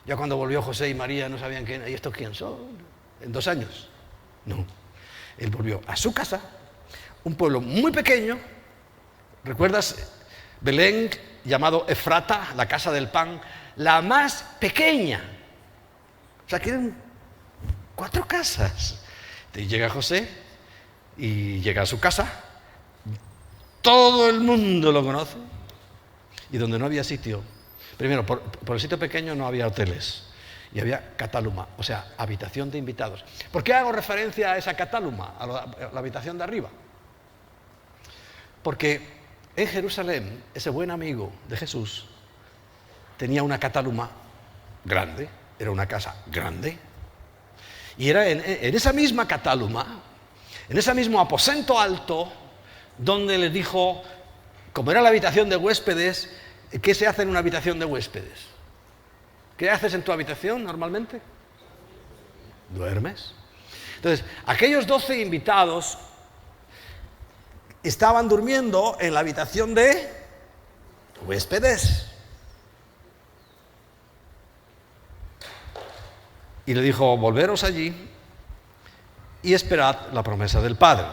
Ya cuando volvió José y María no sabían quién, ¿y estos quién son? En 2 años. No. Él volvió a su casa, un pueblo muy pequeño. ¿Recuerdas Belén, llamado Efrata, la casa del pan? La más pequeña. O sea, que eran 4 casas. Y llega José y llega a su casa. Todo el mundo lo conoce. Y donde no había sitio, primero, por el sitio pequeño no había hoteles. Y había catáluma, o sea, habitación de invitados. ¿Por qué hago referencia a esa catáluma, a la habitación de arriba? Porque en Jerusalén, ese buen amigo de Jesús tenía una catáluma grande, era una casa grande, y era en esa misma catáluma, en ese mismo aposento alto, donde les dijo, como era la habitación de huéspedes, ¿qué se hace en una habitación de huéspedes? ¿Qué haces en tu habitación normalmente? Duermes. Entonces, aquellos 12 invitados estaban durmiendo en la habitación de huéspedes. Y le dijo, volveros allí y esperad la promesa del Padre,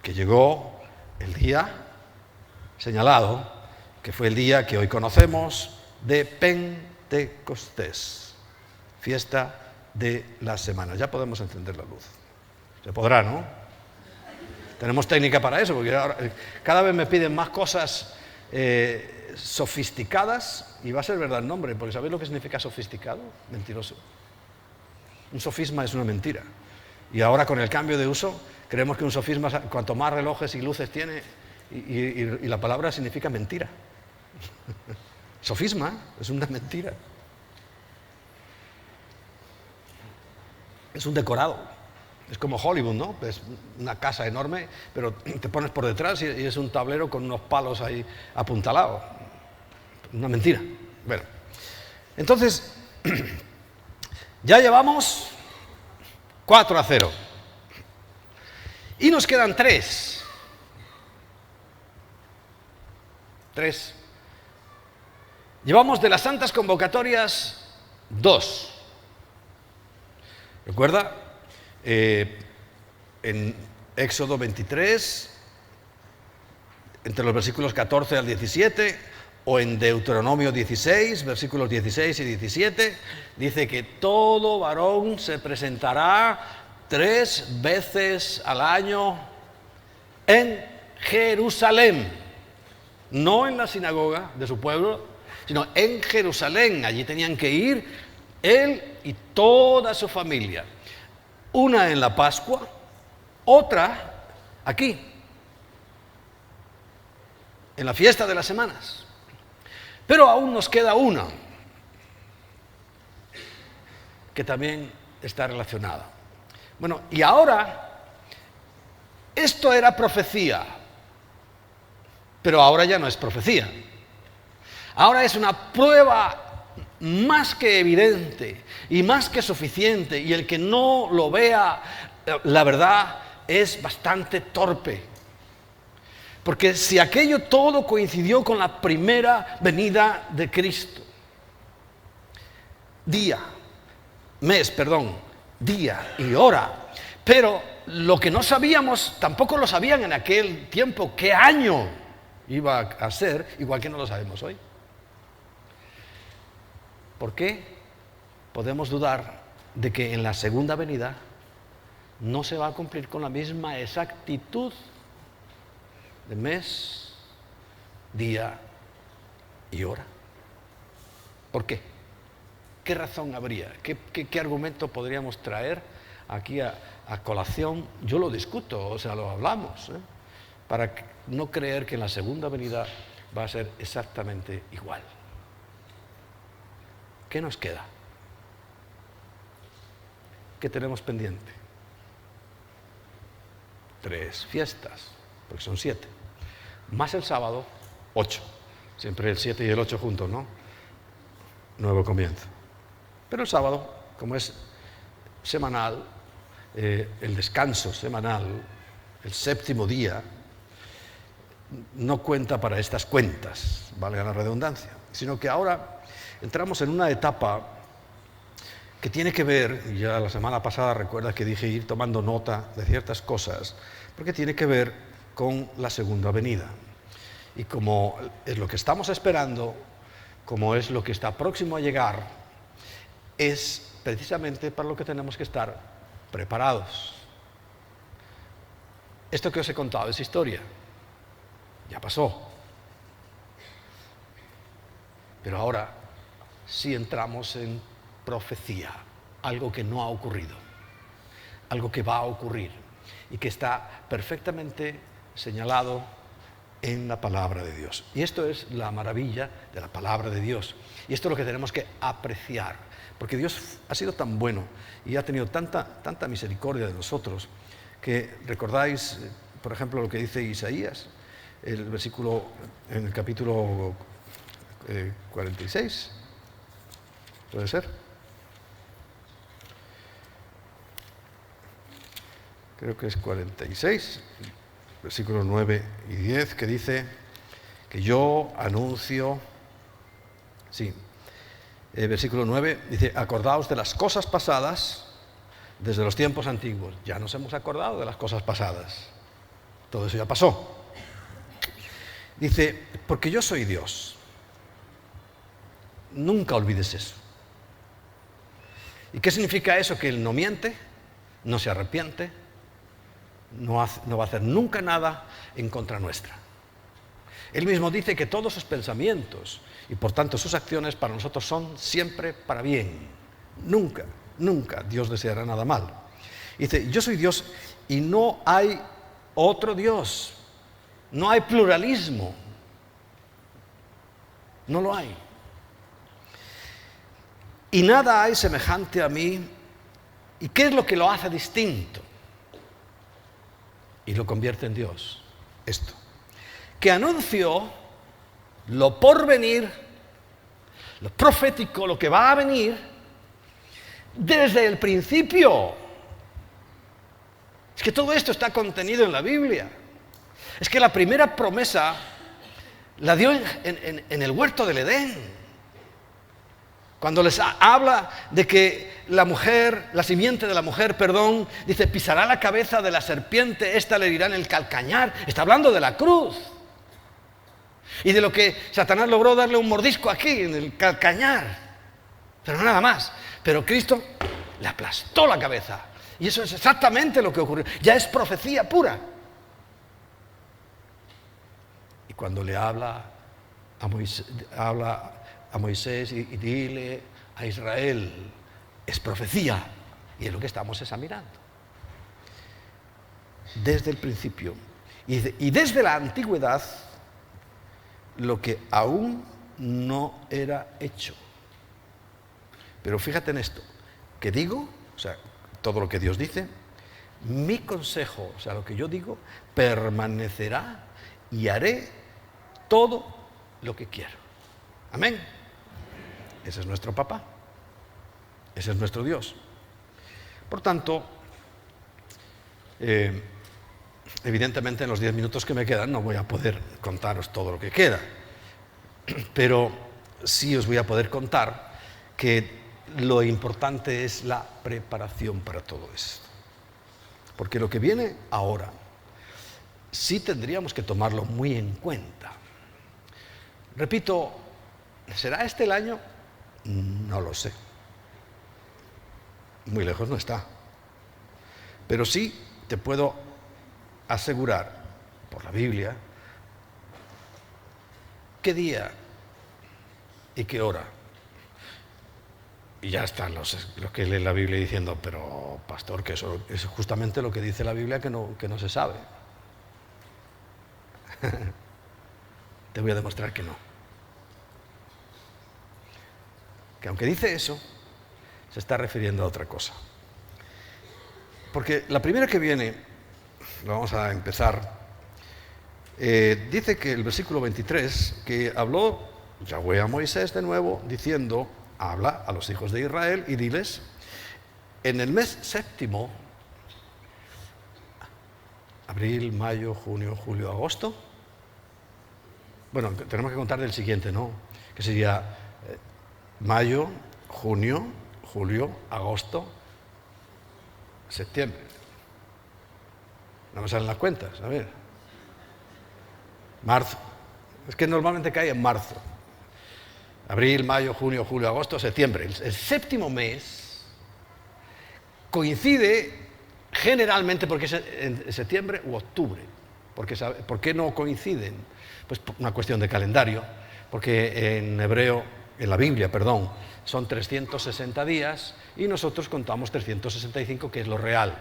que llegó el día señalado, que fue el día que hoy conocemos de Pentecostés, fiesta de las semanas. Ya podemos encender la luz. Se podrá, ¿no? Tenemos técnica para eso, porque ahora, cada vez me piden más cosas sofisticadas, y va a ser verdad el nombre, porque ¿sabéis lo que significa sofisticado? Mentiroso. Un sofisma es una mentira. Y ahora con el cambio de uso, creemos que un sofisma, cuanto más relojes y luces tiene, y la palabra significa mentira. Sofisma es una mentira. Es un decorado. Es como Hollywood, ¿no? Es una casa enorme, pero te pones por detrás y es un tablero con unos palos ahí apuntalados. Una mentira. Bueno, entonces, ya llevamos 4-0. Y nos quedan 3. 3. Llevamos de las santas convocatorias 2. ¿Recuerda? En Éxodo 23, entre los versículos 14 al 17, o en Deuteronomio 16, versículos 16 y 17, dice que todo varón se presentará 3 veces al año en Jerusalén. No en la sinagoga de su pueblo, sino en Jerusalén. Allí tenían que ir él y toda su familia. Una en la Pascua, otra aquí, en la fiesta de las semanas. Pero aún nos queda una que también está relacionada. Bueno, y ahora, esto era profecía, pero ahora ya no es profecía. Ahora es una prueba más que evidente y más que suficiente, y el que no lo vea, la verdad, es bastante torpe. Porque si aquello todo coincidió con la primera venida de Cristo, día y hora, pero lo que no sabíamos, tampoco lo sabían en aquel tiempo, qué año iba a ser, igual que no lo sabemos hoy. ¿Por qué podemos dudar de que en la segunda venida no se va a cumplir con la misma exactitud de mes, día y hora? ¿Por qué? ¿Qué razón habría? ¿Qué argumento podríamos traer aquí a colación? Yo lo discuto, o sea, lo hablamos, para no creer que en la segunda venida va a ser exactamente igual. ¿Qué nos queda? ¿Qué tenemos pendiente? 3 fiestas, porque son 7. Más el sábado, 8. Siempre el 7 y el 8 juntos, ¿no? Nuevo comienzo. Pero el sábado, como es semanal, el descanso semanal, el 7º día, no cuenta para estas cuentas, valga la redundancia, sino que ahora entramos en una etapa que tiene que ver, y ya la semana pasada recuerdas que dije ir tomando nota de ciertas cosas, porque tiene que ver con la segunda venida. Y como es lo que estamos esperando, como es lo que está próximo a llegar, es precisamente para lo que tenemos que estar preparados. Esto que os he contado es historia, ya pasó. Pero ahora sí entramos en profecía, algo que no ha ocurrido, algo que va a ocurrir y que está perfectamente señalado en la palabra de Dios. Y esto es la maravilla de la palabra de Dios. Y esto es lo que tenemos que apreciar, porque Dios ha sido tan bueno y ha tenido tanta misericordia de nosotros, que recordáis, por ejemplo, lo que dice Isaías, el versículo en el capítulo 46, ¿puede ser? Creo que es 46, versículos 9 y 10, que dice que yo anuncio, versículo 9, dice, acordaos de las cosas pasadas desde los tiempos antiguos. Ya nos hemos acordado de las cosas pasadas, todo eso ya pasó. Dice, porque yo soy Dios. Nunca olvides eso. ¿Y qué significa eso? Que Él no miente, no se arrepiente, no va a hacer nunca nada en contra nuestra. Él mismo dice que todos sus pensamientos y por tanto sus acciones para nosotros son siempre para bien. Nunca, nunca Dios deseará nada mal. Dice, yo soy Dios y no hay otro Dios. No hay pluralismo. No lo hay. Y nada hay semejante a mí. ¿Y qué es lo que lo hace distinto? Y lo convierte en Dios. Esto. Que anunció lo por venir, lo profético, lo que va a venir, desde el principio. Es que todo esto está contenido en la Biblia. Es que la primera promesa la dio en el huerto del Edén. Cuando les habla de que la simiente de la mujer, dice, pisará la cabeza de la serpiente, esta le herirá en el calcañar. Está hablando de la cruz. Y de lo que Satanás logró darle un mordisco aquí, en el calcañar. Pero nada más. Pero Cristo le aplastó la cabeza. Y eso es exactamente lo que ocurrió. Ya es profecía pura. Y cuando le habla a Moisés y dile a Israel, es profecía. Y es lo que estamos examinando. Desde el principio y desde la antigüedad, lo que aún no era hecho. Pero fíjate en esto, que digo, o sea, todo lo que Dios dice, mi consejo, o sea, lo que yo digo, permanecerá y haré todo lo que quiero. Amén. Ese es nuestro papá. Ese es nuestro Dios. Por tanto, evidentemente en los 10 minutos que me quedan no voy a poder contaros todo lo que queda, pero sí os voy a poder contar que lo importante es la preparación para todo esto. Porque lo que viene ahora sí tendríamos que tomarlo muy en cuenta. Repito, ¿será este el año? No lo sé. Muy lejos no está. Pero sí te puedo asegurar, por la Biblia, qué día y qué hora. Y ya están los que leen la Biblia diciendo, pero pastor, que eso es justamente lo que dice la Biblia que no se sabe. Te voy a demostrar que no. Que aunque dice eso, se está refiriendo a otra cosa. Porque la primera que viene, lo vamos a empezar, dice que el versículo 23, que habló Yahweh a Moisés de nuevo, diciendo, habla a los hijos de Israel y diles, en el mes séptimo, abril, mayo, junio, julio, agosto, bueno, tenemos que contar del siguiente, ¿no? Que sería mayo, junio, julio, agosto, septiembre. No me salen las cuentas, a ver. Marzo. Es que normalmente cae en marzo. Abril, mayo, junio, julio, agosto, septiembre. El séptimo mes coincide generalmente porque es en septiembre u octubre. ¿Por qué no coinciden? Pues por una cuestión de calendario. Porque en hebreo, en la Biblia, perdón, son 360 días y nosotros contamos 365, que es lo real.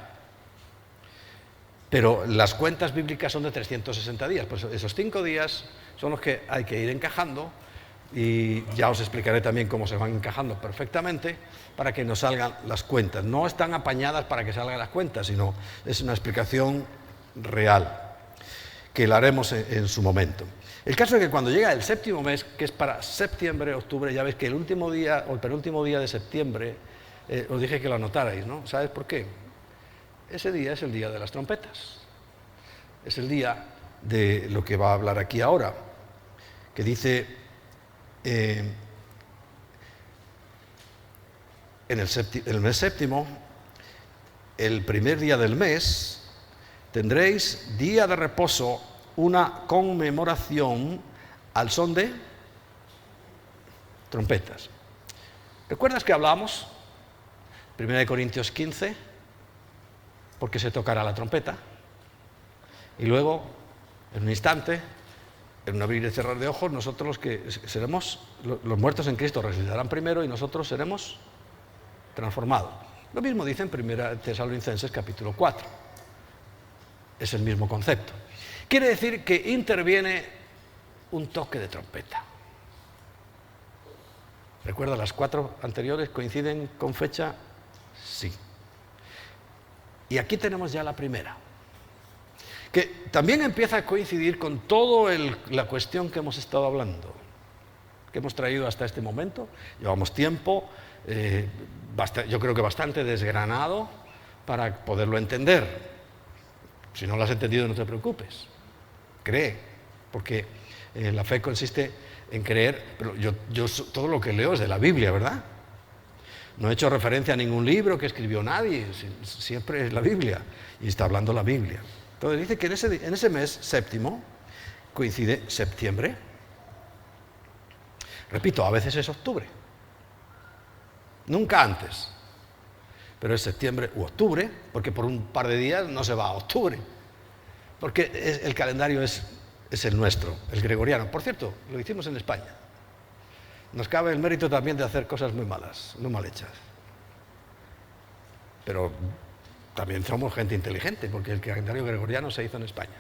Pero las cuentas bíblicas son de 360 días. Pues esos 5 días son los que hay que ir encajando. Y ya os explicaré también cómo se van encajando perfectamente para que nos salgan las cuentas. No están apañadas para que salgan las cuentas, sino es una explicación real, que la haremos en su momento. El caso es que cuando llega el séptimo mes, que es para septiembre, octubre, ya veis que el último día o el penúltimo día de septiembre, os dije que lo anotarais, ¿no? ¿Sabes por qué? Ese día es el día de las trompetas. Es el día de lo que va a hablar aquí ahora, que dice... en el mes séptimo, el primer día del mes, tendréis día de reposo, una conmemoración al son de trompetas. ¿Recuerdas que hablamos? 1 Corintios 15, porque se tocará la trompeta. Y luego, en un instante, en un abrir y cerrar de ojos, nosotros los que seremos, los muertos en Cristo resucitarán primero y nosotros seremos transformados. Lo mismo dice en 1 Tesalonicenses capítulo 4. Es el mismo concepto. Quiere decir que interviene un toque de trompeta. ¿Recuerda las 4 anteriores coinciden con fecha? Sí. Y aquí tenemos ya la primera, que también empieza a coincidir con toda la cuestión que hemos estado hablando, que hemos traído hasta este momento. Llevamos tiempo, yo creo que bastante desgranado para poderlo entender. Si no lo has entendido, no te preocupes. Cree, porque la fe consiste en creer, pero yo todo lo que leo es de la Biblia, ¿verdad? No he hecho referencia a ningún libro que escribió nadie, siempre es la Biblia, y está hablando la Biblia. Entonces dice que en ese mes séptimo coincide septiembre. Repito, a veces es octubre. Nunca antes. pero es septiembre u octubre, porque por un par de días no se va a octubre, porque el calendario es el nuestro, el gregoriano. Por cierto, lo hicimos en España. Nos cabe el mérito también de hacer cosas muy malas, muy mal hechas. Pero también somos gente inteligente, porque el calendario gregoriano se hizo en España.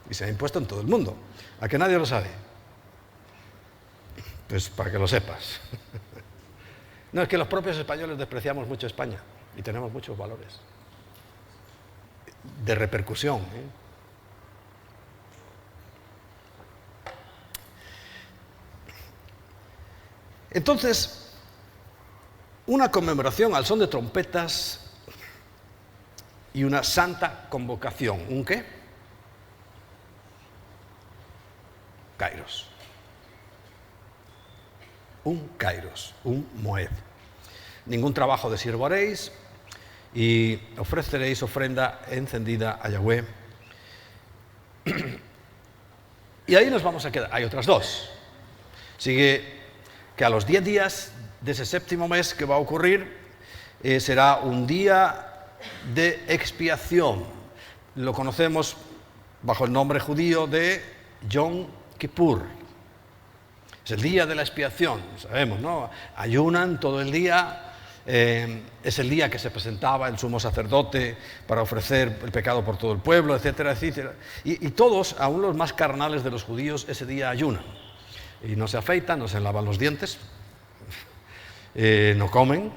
Y se ha impuesto en todo el mundo. ¿A que nadie lo sabe? Pues para que lo sepas. No, es que los propios españoles despreciamos mucho España y tenemos muchos valores de repercusión, ¿eh? Entonces, una conmemoración al son de trompetas y una santa convocación. ¿Un qué? Kairos. Un kairos, un moed. Ningún trabajo de siervo haréis y ofreceréis ofrenda encendida a Yahweh. Y ahí nos vamos a quedar. Hay otras dos. Sigue que a los 10 días de ese séptimo mes que va a ocurrir, será un día de expiación. Lo conocemos bajo el nombre judío de Yom Kippur. Es el día de la expiación, sabemos, ¿no? Ayunan todo el día. Es el día que se presentaba el sumo sacerdote para ofrecer el pecado por todo el pueblo, etcétera, etcétera. Y todos, aún los más carnales de los judíos, ese día ayunan. Y no se afeitan, no se lavan los dientes, no comen,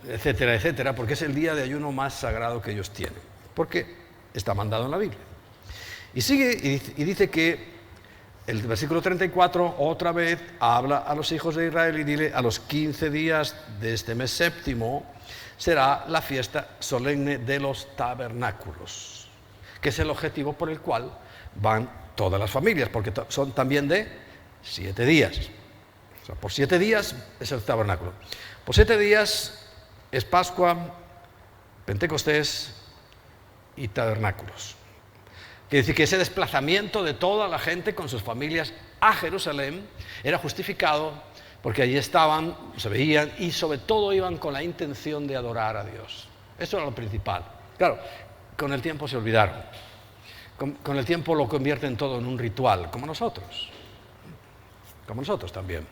etcétera, etcétera, porque es el día de ayuno más sagrado que ellos tienen, porque está mandado en la Biblia. Y sigue y dice que el versículo 34 otra vez habla a los hijos de Israel y dile: a los 15 días de este mes séptimo será la fiesta solemne de los tabernáculos, que es el objetivo por el cual van todas las familias, porque son también de 7 días. O sea, por 7 días es el tabernáculo. Por 7 días es Pascua, Pentecostés y tabernáculos. Quiere decir que ese desplazamiento de toda la gente con sus familias a Jerusalén era justificado porque allí estaban, se veían y sobre todo iban con la intención de adorar a Dios. Eso era lo principal. Claro, con el tiempo se olvidaron. Con el tiempo lo convierten todo en un ritual, como nosotros también.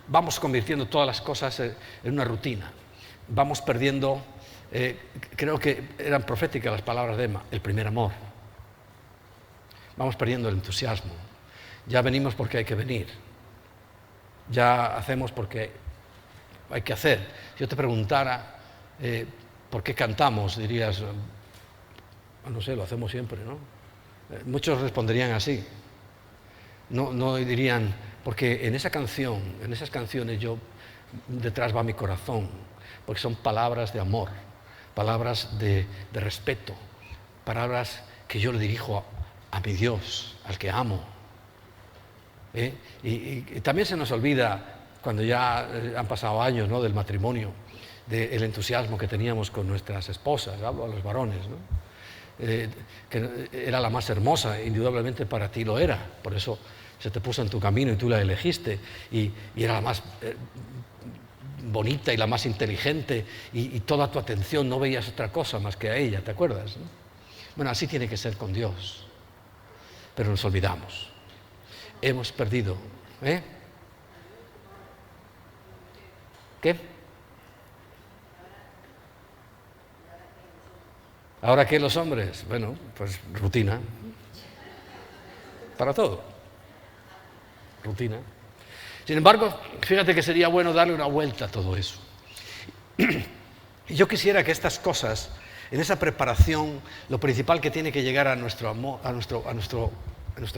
Vamos convirtiendo todas las cosas en una rutina. Vamos perdiendo, creo que eran proféticas las palabras de Emma, el primer amor. Vamos perdiendo el entusiasmo. Ya venimos porque hay que venir. Ya hacemos porque hay que hacer. Si yo te preguntara por qué cantamos, dirías, no sé, lo hacemos siempre, ¿no? Muchos responderían así. No dirían, porque en esa canción, en esas canciones detrás va mi corazón, porque son palabras de amor, palabras de respeto, palabras que yo le dirijo a mi Dios, al que amo. Y también se nos olvida, cuando ya han pasado años, ¿no?, del matrimonio, del entusiasmo que teníamos con nuestras esposas, hablo a los varones, ¿no? Que era la más hermosa, indudablemente para ti lo era, por eso se te puso en tu camino y tú la elegiste, y era la más bonita y la más inteligente, y toda tu atención, no veías otra cosa más que a ella, ¿te acuerdas, no? Bueno, así tiene que ser con Dios, pero nos olvidamos, hemos perdido, ¿Qué? ¿Ahora qué los hombres? Bueno, pues rutina. Para todo. Rutina. Sin embargo, fíjate que sería bueno darle una vuelta a todo eso. Y yo quisiera que estas cosas, en esa preparación, lo principal que tiene que llegar a nuestro amor, a nuestro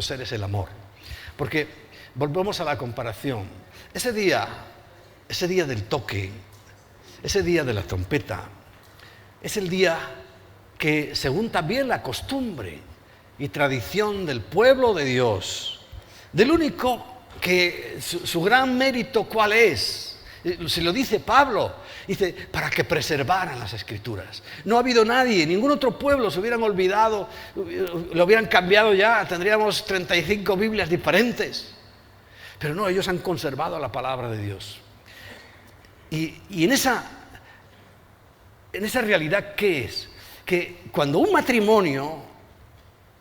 ser es el amor. Porque volvemos a la comparación. Ese día del toque, ese día de la trompeta, es el día que, según también la costumbre y tradición del pueblo de Dios, del único que su gran mérito, ¿cuál es? Se lo dice Pablo, dice, para que preservaran las Escrituras. No ha habido nadie, ningún otro pueblo se hubieran olvidado, lo hubieran cambiado ya, tendríamos 35 Biblias diferentes. Pero no, ellos han conservado la palabra de Dios. Y en esa realidad, ¿qué es? Que cuando un matrimonio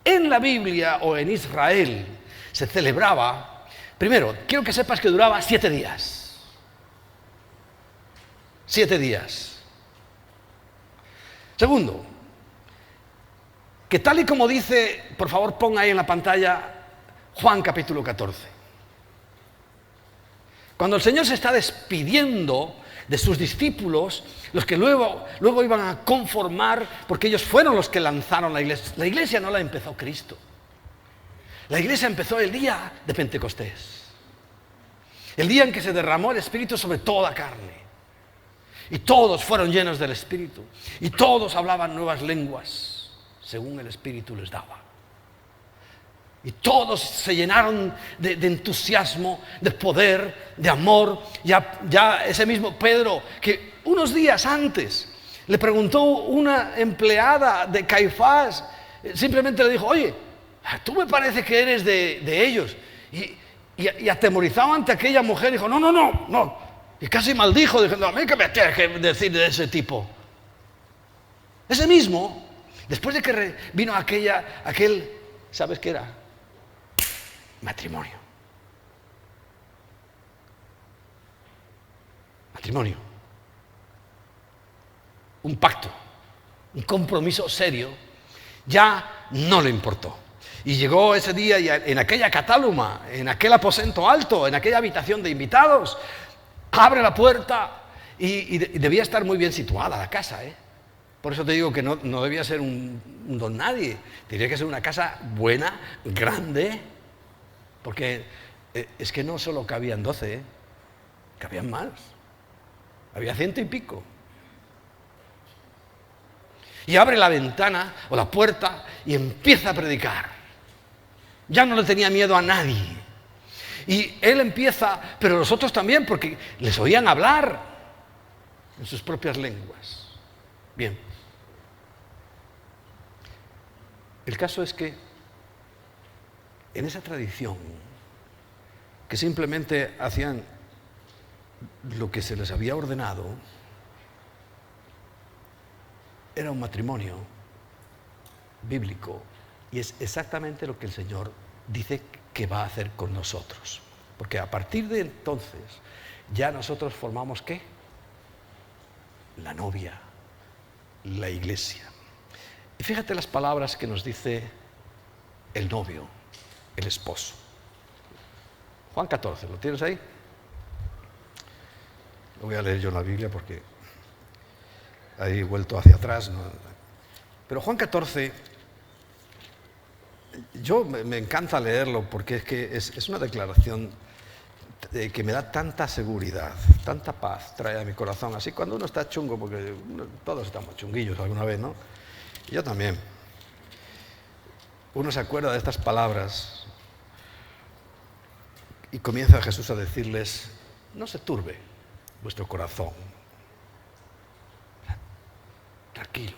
en la Biblia o en Israel se celebraba, primero, quiero que sepas que duraba 7 días. 7 días. Segundo, que tal y como dice, por favor ponga ahí en la pantalla Juan capítulo 14. Cuando el Señor se está despidiendo de sus discípulos, los que luego iban a conformar, porque ellos fueron los que lanzaron la iglesia. La iglesia no la empezó Cristo. La iglesia empezó el día de Pentecostés. El día en que se derramó el Espíritu sobre toda carne. Y todos fueron llenos del Espíritu. Y todos hablaban nuevas lenguas, según el Espíritu les daba. Y todos se llenaron de entusiasmo, de poder, de amor. Ya ese mismo Pedro, que unos días antes le preguntó una empleada de Caifás, simplemente le dijo: oye, tú me parece que eres de ellos. Y atemorizado ante aquella mujer, dijo: no. Y casi maldijo, diciendo: a mí que me tienes que decir de ese tipo. Ese mismo, después de que vino aquel, ¿sabes qué era? Matrimonio. Un pacto, un compromiso serio, ya no le importó. Y llegó ese día y en aquella catáluma, en aquel aposento alto, en aquella habitación de invitados, abre la puerta y debía estar muy bien situada la casa, ¿eh? Por eso te digo que no debía ser un don nadie, tenía que ser una casa buena, grande. Porque es que no solo cabían 12, cabían más. Había 100 y pico. Y abre la ventana o la puerta y empieza a predicar. Ya no le tenía miedo a nadie. Y él empieza, pero los otros también, porque les oían hablar en sus propias lenguas. Bien. El caso es que en esa tradición, que simplemente hacían lo que se les había ordenado, era un matrimonio bíblico, y es exactamente lo que el Señor dice que va a hacer con nosotros. Porque a partir de entonces, ya nosotros formamos ¿qué? La novia, la iglesia. Y fíjate las palabras que nos dice el novio, el esposo. Juan 14, ¿lo tienes ahí? Lo voy a leer yo en la Biblia porque ahí he vuelto hacia atrás, ¿no? Pero Juan 14, yo me encanta leerlo porque es que es una declaración que me da tanta seguridad, tanta paz trae a mi corazón. Así cuando uno está chungo, porque todos estamos chunguillos alguna vez, ¿no? Y yo también. Uno se acuerda de estas palabras y comienza Jesús a decirles: no se turbe vuestro corazón. Tranquilo,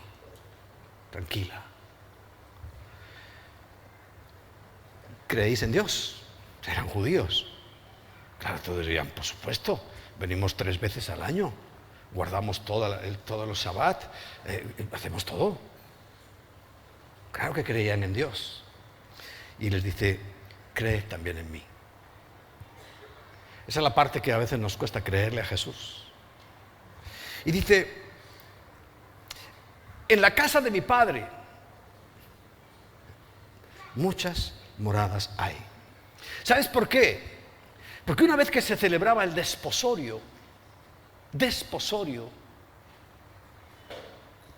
tranquila. ¿Creéis en Dios? Eran judíos. Claro, todos dirían: por supuesto, venimos 3 veces al año, guardamos todos los Shabbat, hacemos todo. Claro que creían en Dios. Y les dice: creed también en mí. Esa es la parte que a veces nos cuesta creerle a Jesús. Y dice: en la casa de mi Padre muchas moradas hay. ¿Sabes por qué? Porque una vez que se celebraba el desposorio,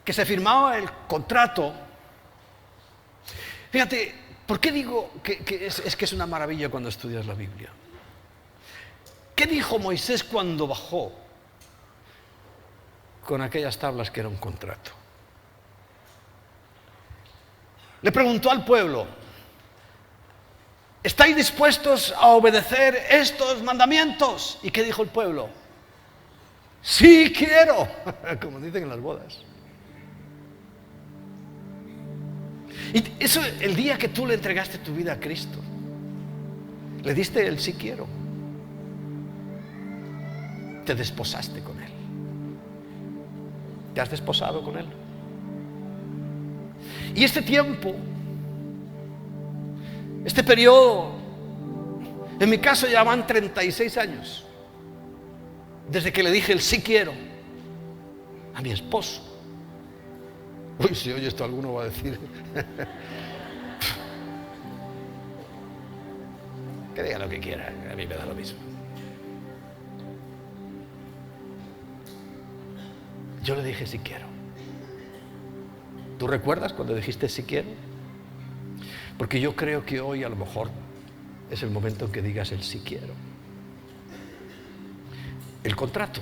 que se firmaba el contrato. Fíjate, ¿por qué digo que es una maravilla cuando estudias la Biblia? ¿Qué dijo Moisés cuando bajó con aquellas tablas que era un contrato? Le preguntó al pueblo: ¿estáis dispuestos a obedecer estos mandamientos? ¿Y qué dijo el pueblo? Sí, quiero, como dicen en las bodas. Y eso, el día que tú le entregaste tu vida a Cristo, le diste el sí quiero. te desposaste con Él. ¿Te has desposado con Él? Y este tiempo, este periodo, en mi caso ya van 36 años, desde que le dije el sí quiero a mi esposo. Uy, si oye esto alguno va a decir que diga lo que quiera, a mí me da lo mismo. Yo le dije sí quiero. ¿Tú recuerdas cuando dijiste sí quiero? Porque yo creo que hoy a lo mejor es el momento en que digas el sí quiero. El contrato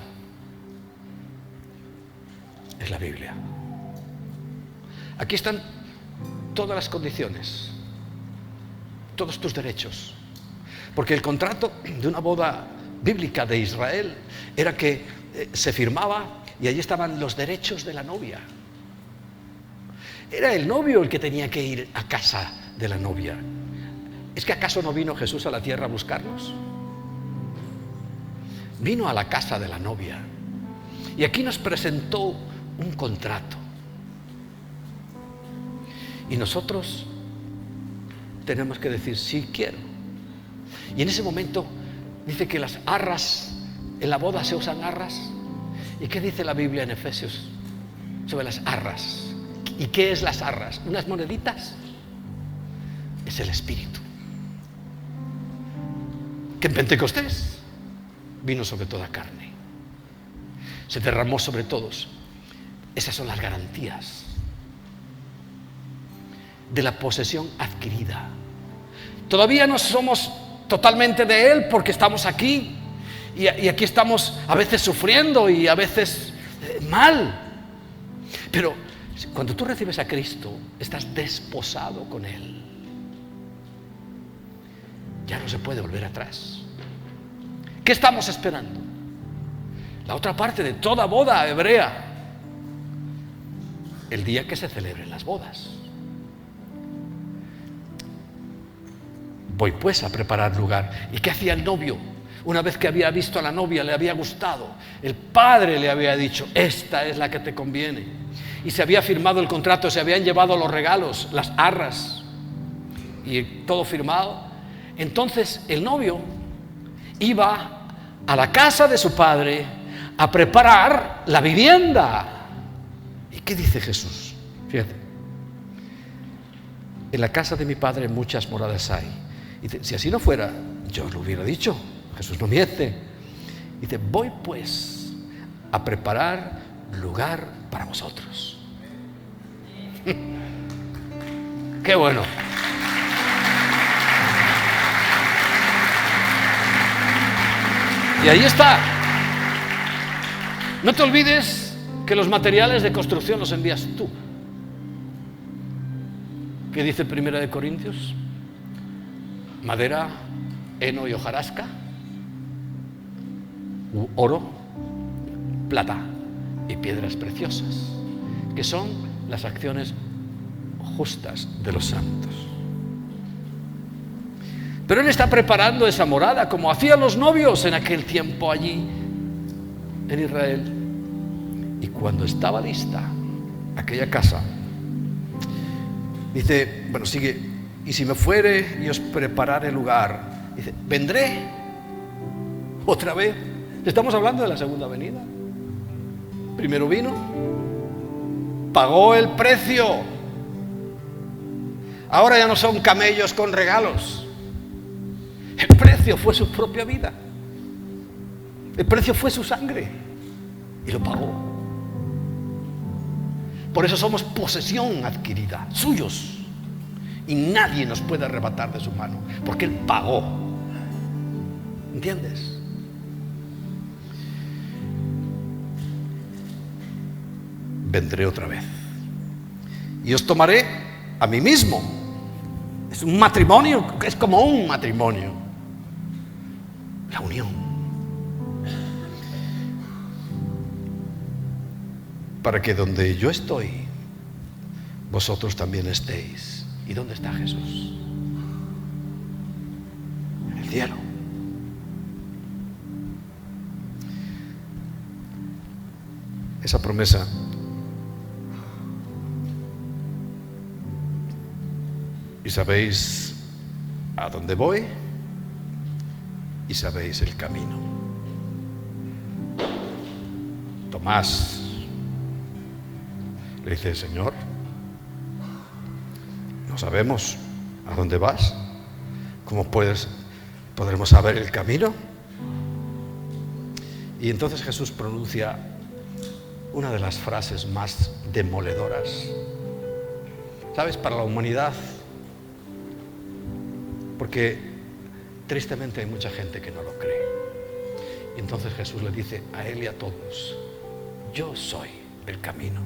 es la Biblia. Aquí están todas las condiciones, todos tus derechos. Porque el contrato de una boda bíblica de Israel era que se firmaba y allí estaban los derechos de la novia. Era el novio el que tenía que ir a casa de la novia. ¿Es que acaso no vino Jesús a la tierra a buscarnos? Vino a la casa de la novia y aquí nos presentó un contrato. Y nosotros tenemos que decir sí quiero. Y en ese momento dice que las arras, en la boda se usan arras. ¿Y qué dice la Biblia en Efesios sobre las arras? ¿Y qué es las arras? ¿Unas moneditas? Es el Espíritu, que en Pentecostés vino sobre toda carne, se derramó sobre todos. Esas son las garantías de la posesión adquirida. Todavía no somos totalmente de Él porque estamos aquí y aquí estamos a veces sufriendo y a veces mal, pero cuando tú recibes a Cristo estás desposado con Él. Ya no se puede volver atrás. ¿Qué estamos esperando? La otra parte de toda boda hebrea, el día que se celebren las bodas. Voy pues a preparar lugar. ¿Y qué hacía el novio? Una vez que había visto a la novia, le había gustado, el padre le había dicho, esta es la que te conviene. Y se había firmado el contrato, se habían llevado los regalos, las arras y todo firmado. Entonces el novio iba a la casa de su padre a preparar la vivienda. ¿Y qué dice Jesús? Fíjate, en la casa de mi padre muchas moradas hay. Dice, si así no fuera, yo lo hubiera dicho. Jesús no miente. Dice, voy pues a preparar lugar para vosotros. Qué bueno. Y ahí está. No te olvides que los materiales de construcción los envías tú. ¿Qué dice Primera de Corintios? Madera, heno y hojarasca, oro, plata y piedras preciosas, que son las acciones justas de los santos. Pero Él está preparando esa morada como hacían los novios en aquel tiempo allí en Israel. Y cuando estaba lista aquella casa, dice, bueno, sigue, y si me fuere y os prepararé lugar, dice, vendré otra vez. Estamos hablando de la segunda venida. Primero vino, pagó el precio. Ahora ya no son camellos con regalos. El precio fue su propia vida. El precio fue su sangre. Y lo pagó. Por eso somos posesión adquirida, suyos. Y nadie nos puede arrebatar de su mano, porque Él pagó. ¿Entiendes? Vendré otra vez y os tomaré a mí mismo. Es un matrimonio, es como un matrimonio. La unión. Para que donde yo estoy, vosotros también estéis. ¿Y dónde está Jesús? En el cielo. esa promesa. Y sabéis a dónde voy y sabéis el camino. Tomás le dice: Señor, no sabemos a dónde vas. ¿Cómo podremos saber el camino? Y entonces Jesús pronuncia una de las frases más demoledoras, ¿sabes?, para la humanidad. Porque tristemente hay mucha gente que no lo cree. Y entonces Jesús le dice a él y a todos: yo soy el camino.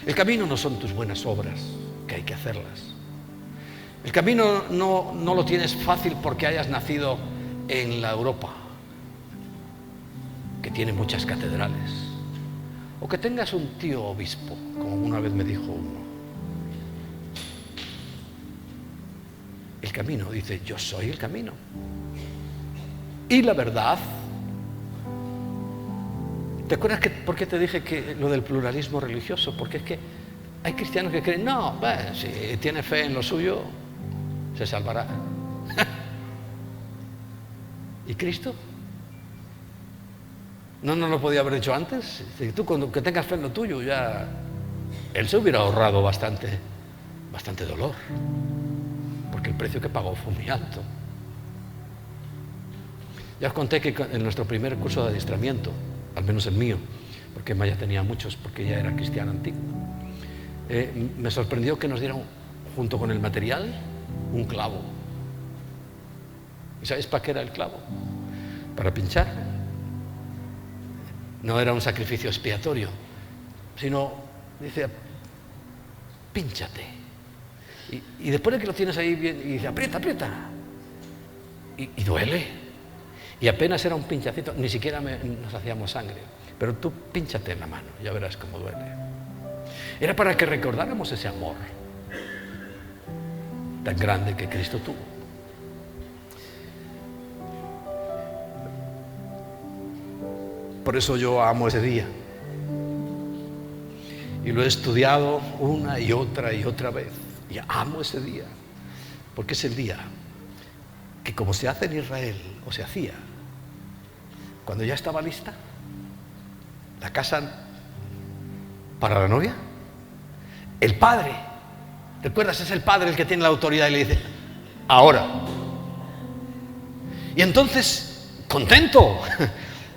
El camino no son tus buenas obras, que hay que hacerlas. El camino no lo tienes fácil porque hayas nacido en la Europa, que tiene muchas catedrales, o que tengas un tío obispo, como una vez me dijo uno. El camino, dice: yo soy el camino. Y la verdad. ¿Te acuerdas por qué te dije que lo del pluralismo religioso? Porque es que hay cristianos que creen: no, si tiene fe en lo suyo, se salvará. ¿Y Cristo? ¿No nos lo podía haber dicho antes? Si tú, cuando que tengas fe en lo tuyo, ya Él se hubiera ahorrado bastante dolor, porque el precio que pagó fue muy alto. Ya os conté que en nuestro primer curso de adiestramiento, al menos el mío, porque Maya tenía muchos, porque ella era cristiana antigua, me sorprendió que nos dieran, junto con el material, un clavo. ¿Y sabéis para qué era el clavo? Para pinchar. No era un sacrificio expiatorio, sino, dice: pínchate. Y después de que lo tienes ahí bien, y dice: aprieta, aprieta. Y duele. Y apenas era un pinchacito, ni siquiera nos hacíamos sangre. Pero tú pínchate en la mano, ya verás cómo duele. Era para que recordáramos ese amor tan grande que Cristo tuvo. Por eso yo amo ese día. Y lo he estudiado una y otra vez. Y amo ese día. Porque es el día que, como se hace en Israel, o se hacía, cuando ya estaba lista la casa para la novia, el padre, ¿recuerdas? Es el padre el que tiene la autoridad y le dice: ahora. Y entonces, contento,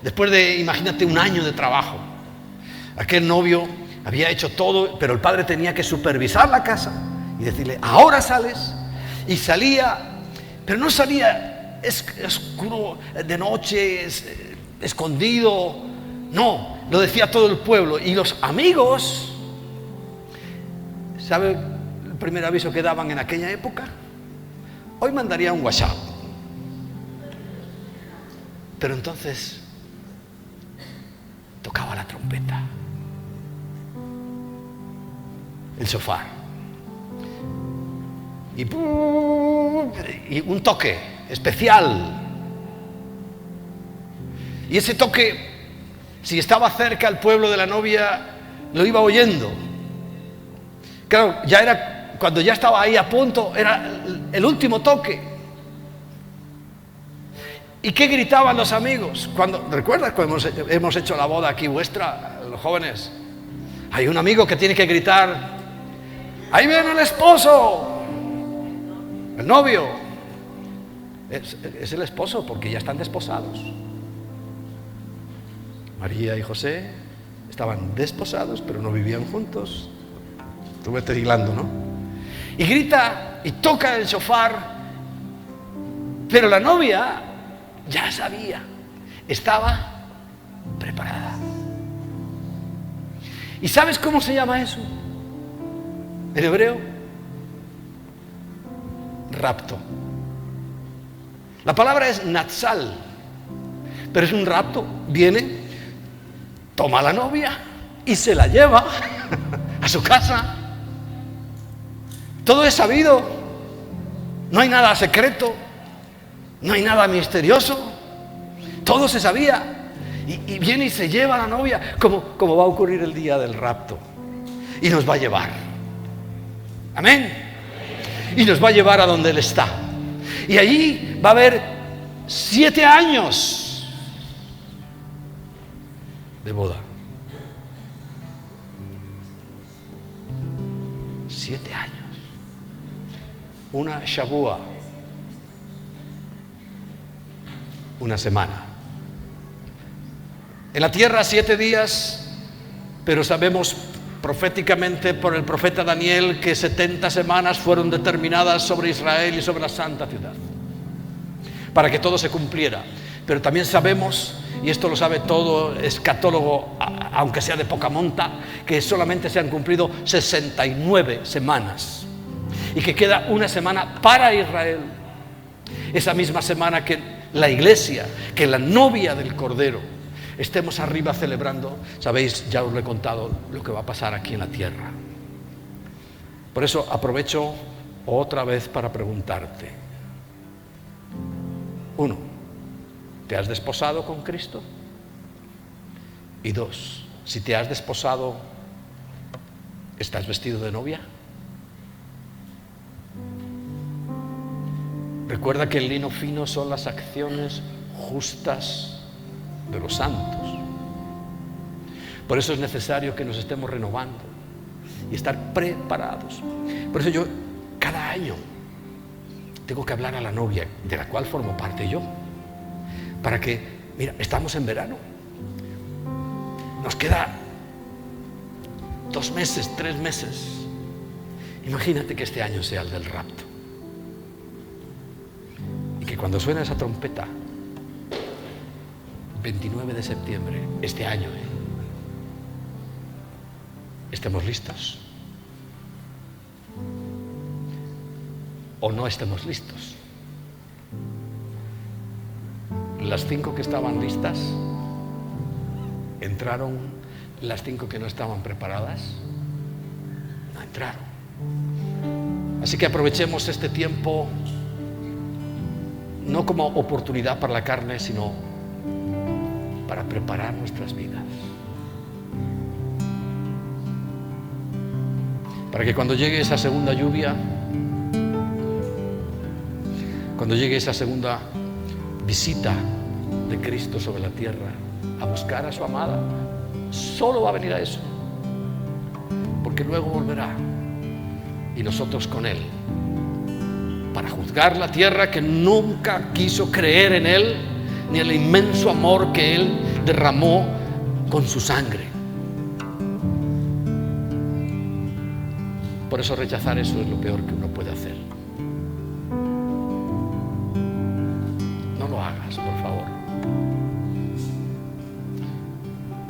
después de, imagínate, un año de trabajo, aquel novio había hecho todo, pero el padre tenía que supervisar la casa y decirle: ahora sales. Y salía, pero no salía oscuro, de noche, escondido. No, lo decía todo el pueblo. Y los amigos, ¿sabe el primer aviso que daban en aquella época? Hoy mandaría un WhatsApp. Pero entonces tocaba la trompeta, el shofar, y un toque especial. Y ese toque, si estaba cerca el pueblo de la novia, lo iba oyendo. Claro, ya era, cuando ya estaba ahí a punto, era el último toque. ¿Y qué gritaban los amigos? ¿Recuerdas cuando hemos hecho la boda aquí vuestra, los jóvenes? Hay un amigo que tiene que gritar: ¡ahí viene el esposo! El novio. Es el esposo, porque ya están desposados. María y José estaban desposados, pero no vivían juntos. Tú vete hilando, ¿no? Y grita y toca el shofar, pero la novia ya sabía, estaba preparada. ¿Y sabes cómo se llama eso en hebreo? Rapto. La palabra es natsal, pero es un rapto. Viene, toma a la novia y se la lleva a su casa. Todo es sabido, no hay nada secreto, no hay nada misterioso, todo se sabía. Y viene y se lleva a la novia, como va a ocurrir el día del rapto. Y nos va a llevar. Amén. Y nos va a llevar a donde Él está. Y allí va a haber 7 años de boda. 7 años. Una Shavua. Una semana. En la tierra 7 días, pero sabemos proféticamente por el profeta Daniel que 70 semanas fueron determinadas sobre Israel y sobre la santa ciudad, para que todo se cumpliera. Pero también sabemos, y esto lo sabe todo escatólogo, aunque sea de poca monta, que solamente se han cumplido 69 semanas y que queda una semana para Israel. Esa misma semana que la iglesia, que la novia del Cordero, estemos arriba celebrando. Sabéis, ya os lo he contado, lo que va a pasar aquí en la tierra. Por eso aprovecho otra vez para preguntarte. 1, ¿te has desposado con Cristo? Y 2, si te has desposado, ¿estás vestido de novia? Recuerda que el lino fino son las acciones justas de los santos. Por eso es necesario que nos estemos renovando y estar preparados. Por eso yo cada año tengo que hablar a la novia, de la cual formo parte yo, para que, mira, estamos en verano, nos queda 2 meses, 3 meses. Imagínate que este año sea el del rapto y que cuando suene esa trompeta 29 de septiembre, este año, estemos listos o no estemos listos. Las 5 que estaban listas entraron, las 5 que no estaban preparadas no entraron. Así que aprovechemos este tiempo no como oportunidad para la carne, sino para preparar nuestras vidas, para que cuando llegue esa segunda lluvia, cuando llegue esa segunda visita de Cristo sobre la tierra a buscar a su amada, solo va a venir a eso, porque luego volverá y nosotros con Él, para juzgar la tierra que nunca quiso creer en Él ni el inmenso amor que Él derramó con su sangre. Por eso rechazar eso es lo peor que uno puede hacer. No lo hagas, por favor.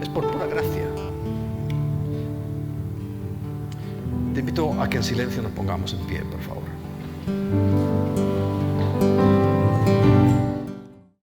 Es por pura gracia. Te invito a que en silencio nos pongamos en pie, por favor.